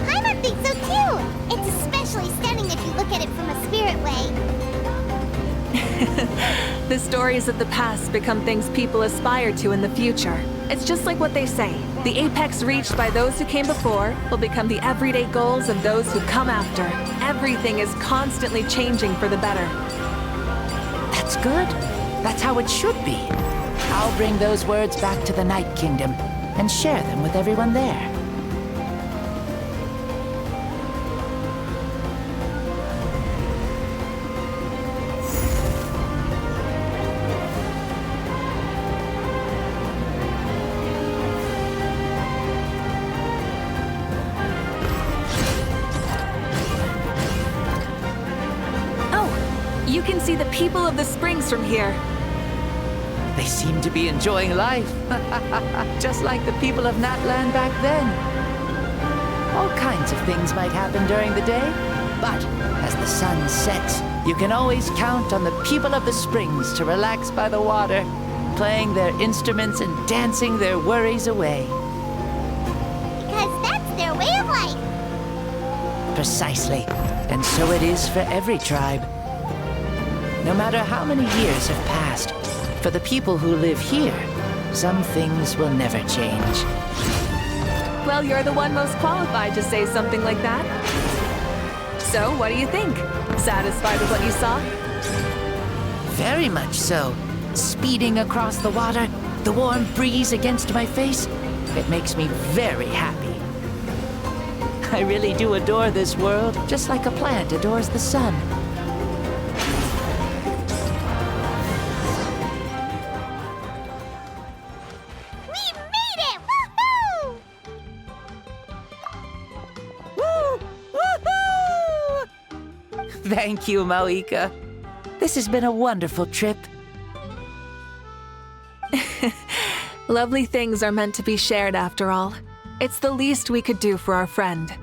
Paimon thinks so too! It's especially stunning if you look at it from a spirit way. The stories of the past become things people aspire to in the future. It's just like what they say. The apex reached by those who came before will become the everyday goals of those who come after. Everything is constantly changing for the better. That's good. That's how it should be. I'll bring those words back to the Night Kingdom and share them with everyone there. You can see the people of the springs from here. They seem to be enjoying life, just like the people of Natlan back then. All kinds of things might happen during the day, but as the sun sets, you can always count on the people of the springs to relax by the water, playing their instruments and dancing their worries away. Because that's their way of life. Precisely, and so it is for every tribe. No matter how many years have passed, for the people who live here, some things will never change. Well, you're the one most qualified to say something like that. So, what do you think? Satisfied with what you saw? Very much so. Speeding across the water, the warm breeze against my face, it makes me very happy. I really do adore this world, just like a plant adores the sun. Thank you, Mauvika. This has been a wonderful trip. Lovely things are meant to be shared after all. It's the least we could do for our friend.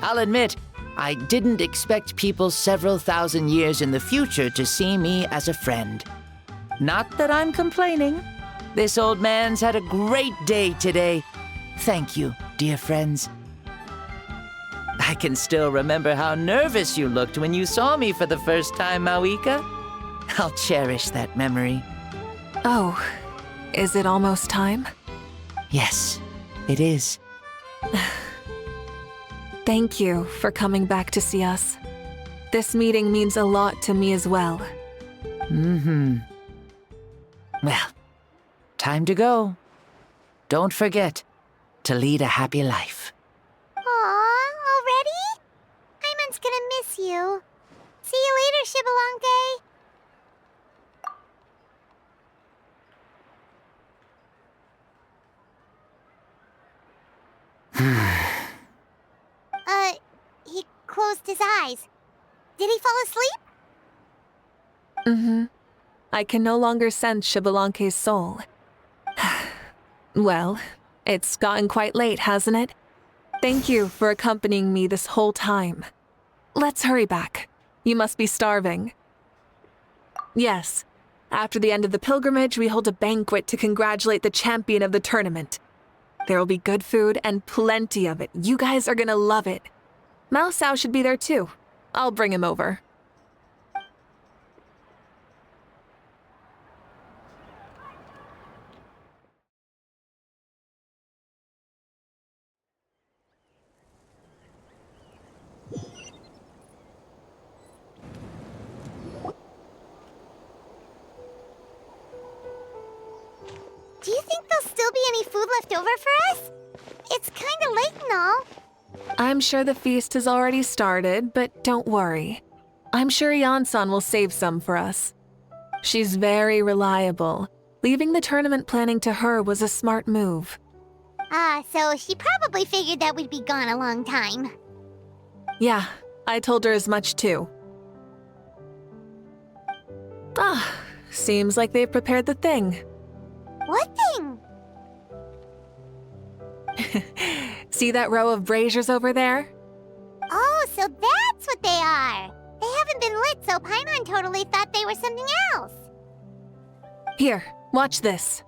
I'll admit, I didn't expect people several thousand years in the future to see me as a friend. Not that I'm complaining. This old man's had a great day today. Thank you, dear friends. I can still remember how nervous you looked when you saw me for the first time, Mauvika. I'll cherish that memory. Oh, is it almost time? Yes, it is. Thank you for coming back to see us. This meeting means a lot to me as well. Well, time to go. Don't forget to lead a happy life. Aw, already? Paimon's gonna miss you. See you later, Shibalonke. closed his eyes. Did he fall asleep? Mm-hmm. I can no longer sense Xbalanque's soul. Well, it's gotten quite late, hasn't it? Thank you for accompanying me this whole time. Let's hurry back. You must be starving. Yes. After the end of the pilgrimage, we hold a banquet to congratulate the champion of the tournament. There will be good food and plenty of it. You guys are gonna love it. Mao Sao should be there too. I'll bring him over. Do you think there'll still be any food left over for us? It's kinda late and all. I'm sure the feast has already started, but don't worry. I'm sure Yan-san will save some for us. She's very reliable. Leaving the tournament planning to her was a smart move. So she probably figured that we'd be gone a long time. Yeah, I told her as much too. Seems like they've prepared the thing. What thing? See that row of braziers over there? Oh, so that's what they are. They haven't been lit, so Paimon totally thought they were something else. Here, watch this.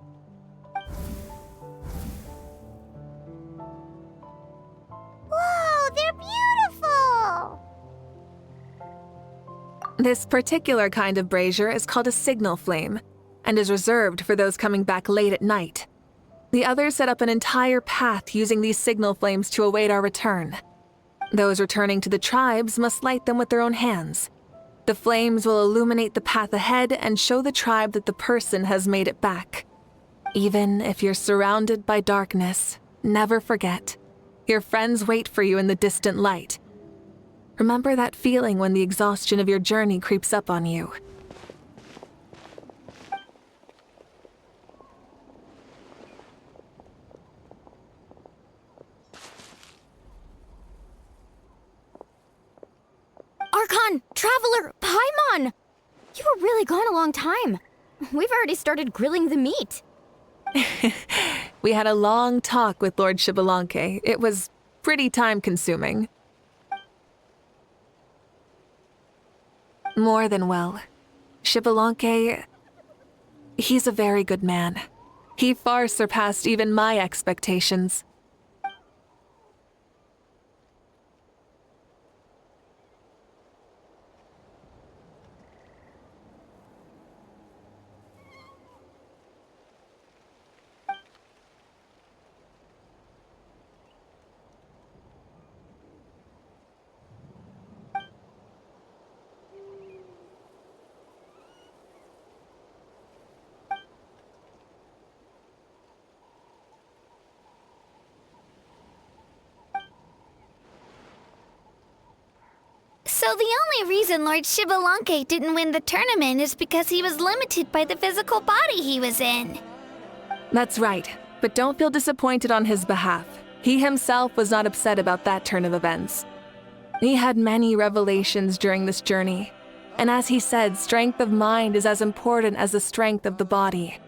Whoa, they're beautiful! This particular kind of brazier is called a signal flame, and is reserved for those coming back late at night. The others set up an entire path using these signal flames to await our return. Those returning to the tribes must light them with their own hands. The flames will illuminate the path ahead and show the tribe that the person has made it back. Even if you're surrounded by darkness, never forget, your friends wait for you in the distant light. Remember that feeling when the exhaustion of your journey creeps up on you. Archon! Traveler! Paimon! You were really gone a long time. We've already started grilling the meat. We had a long talk with Lord Xbalanque. It was pretty time-consuming. More than well. Xbalanque, he's a very good man. He far surpassed even my expectations. So the only reason Lord Xbalanque didn't win the tournament is because he was limited by the physical body he was in. That's right, but don't feel disappointed on his behalf. He himself was not upset about that turn of events. He had many revelations during this journey, and as he said, strength of mind is as important as the strength of the body.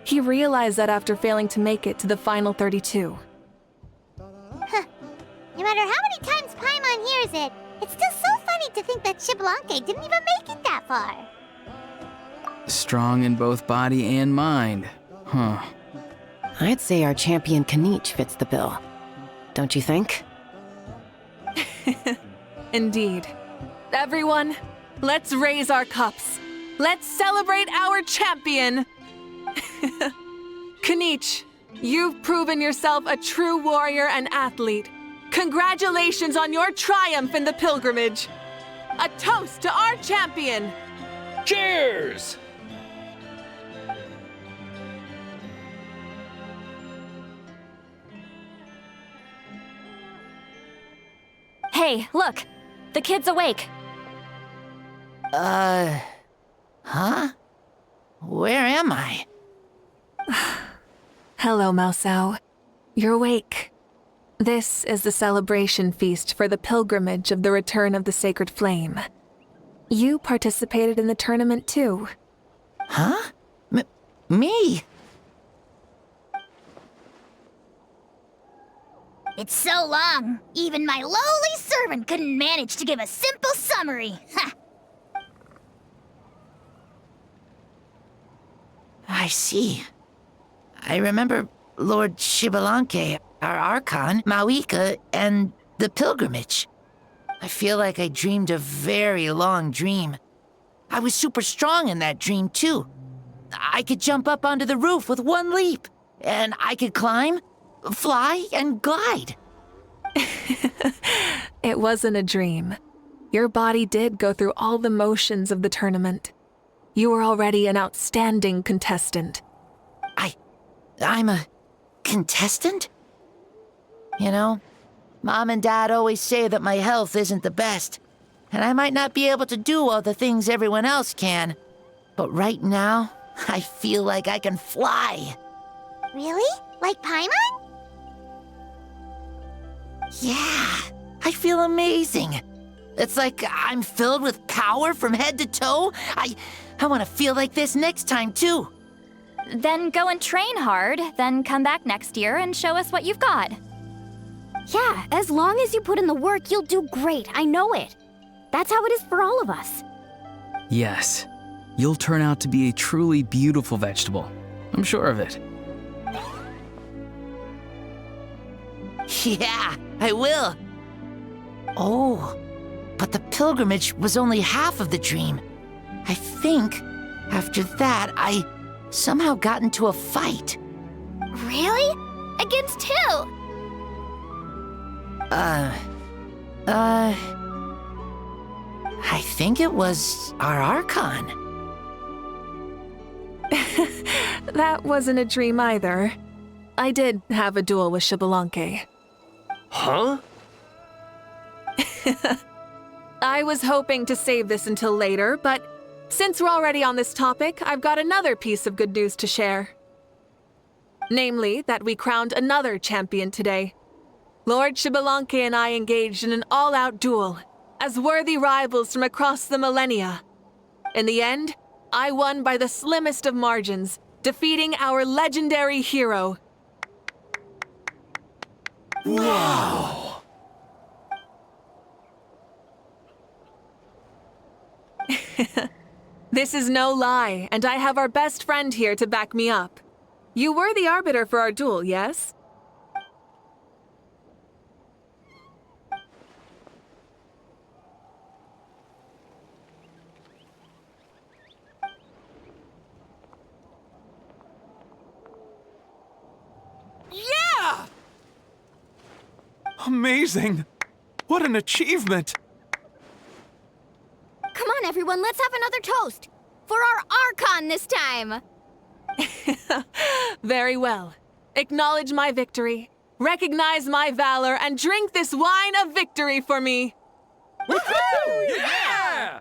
He realized that after failing to make it to the final 32. Huh. No matter how many times Paimon hears it, it's still so funny to think that Xbalanque didn't even make it that far. Strong in both body and mind. Huh. I'd say our champion Kaniche fits the bill. Don't you think? Indeed. Everyone, let's raise our cups. Let's celebrate our champion! Kaniche, you've proven yourself a true warrior and athlete. Congratulations on your triumph in the pilgrimage. A toast to our champion! Cheers! Hey, look! The kid's awake! Huh? Where am I? Hello, Mao Sao. You're awake. This is the celebration feast for the pilgrimage of the return of the sacred flame. You participated in the tournament too. Huh? Me? It's so long, even my lowly servant couldn't manage to give a simple summary. Ha! I see. I remember Lord Shibalanke, our Archon, Mauvika, and the pilgrimage. I feel like I dreamed a very long dream. I was super strong in that dream, too. I could jump up onto the roof with one leap, and I could climb, fly, and glide. It wasn't a dream. Your body did go through all the motions of the tournament. You were already an outstanding contestant. I'm a contestant? You know, Mom and Dad always say that my health isn't the best, and I might not be able to do all the things everyone else can. But right now, I feel like I can fly. Really? Like Paimon? Yeah, I feel amazing. It's like I'm filled with power from head to toe. I want to feel like this next time, too. Then go and train hard, then come back next year and show us what you've got. Yeah, as long as you put in the work, you'll do great. I know it. That's how it is for all of us. Yes, you'll turn out to be a truly beautiful vegetable. I'm sure of it. Yeah, I will. Oh, but the pilgrimage was only half of the dream. I think after that, I somehow got into a fight. Really? Against who? I think it was our Archon. That wasn't a dream either. I did have a duel with Shibalanke. Huh? I was hoping to save this until later, but since we're already on this topic, I've got another piece of good news to share. Namely, that we crowned another champion today. Lord Shibalanke and I engaged in an all-out duel, as worthy rivals from across the millennia. In the end, I won by the slimmest of margins, defeating our legendary hero. Wow! This is no lie, and I have our best friend here to back me up. You were the arbiter for our duel, yes? Yeah! Amazing! What an achievement! Come on, everyone, let's have another toast. For our Archon this time. Very well. Acknowledge my victory, recognize my valor, and drink this wine of victory for me. Woohoo! Yeah!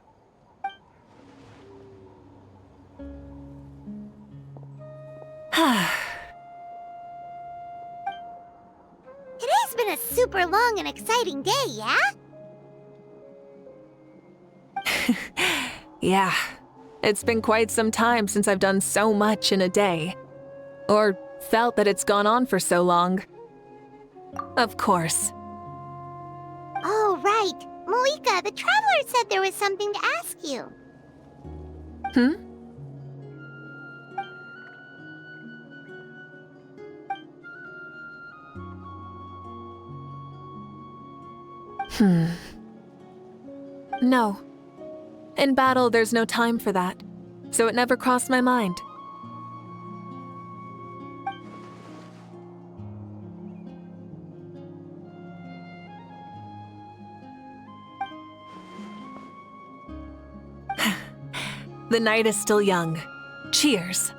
It has been a super long and exciting day, yeah? Yeah, it's been quite some time since I've done so much in a day. Or felt that it's gone on for so long. Of course. Oh, right. Mauvika, the Traveler said there was something to ask you. No. In battle, there's no time for that, so it never crossed my mind. The night is still young. Cheers.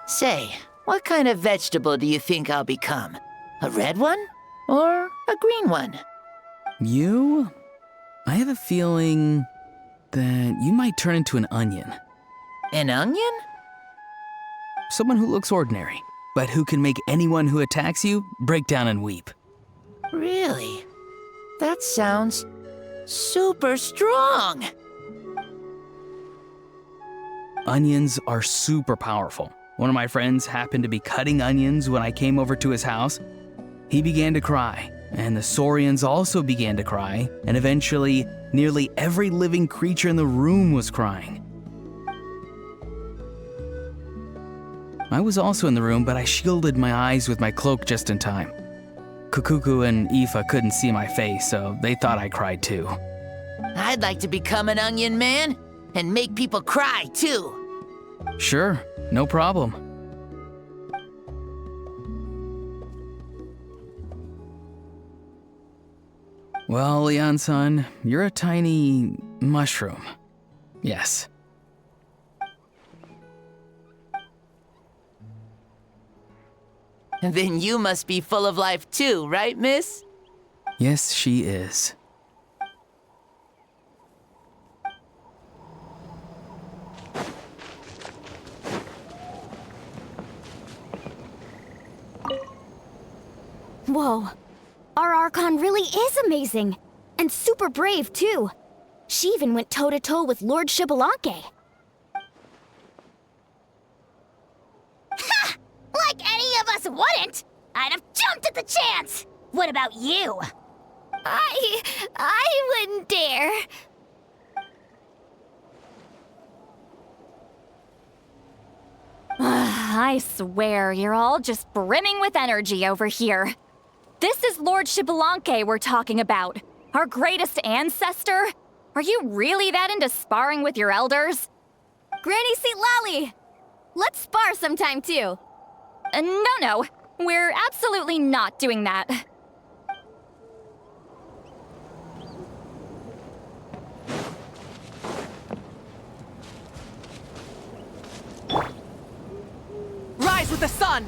Say, what kind of vegetable do you think I'll become? A red one? Or a green one? You? I have a feeling that you might turn into an onion. An onion? Someone who looks ordinary, but who can make anyone who attacks you break down and weep. Really? That sounds super strong. Onions are super powerful. One of my friends happened to be cutting onions when I came over to his house. He began to cry, and the Saurians also began to cry, and eventually, nearly every living creature in the room was crying. I was also in the room, but I shielded my eyes with my cloak just in time. Kukuku and Aoife couldn't see my face, so they thought I cried too. I'd like to become an onion man and make people cry too. Sure, no problem. Well, Leon-san, you're a tiny mushroom. Yes. Then you must be full of life too, right, miss? Yes, she is. Whoa. Our Archon really is amazing. And super brave, too. She even went toe-to-toe with Lord Xbalanque. Ha! Like any of us wouldn't! I'd have jumped at the chance! What about you? I wouldn't dare. I swear, you're all just brimming with energy over here. This is Lord Xbalanque we're talking about. Our greatest ancestor? Are you really that into sparring with your elders? Granny Seat Lolly! Let's spar sometime, too. No. We're absolutely not doing that. Rise with the sun!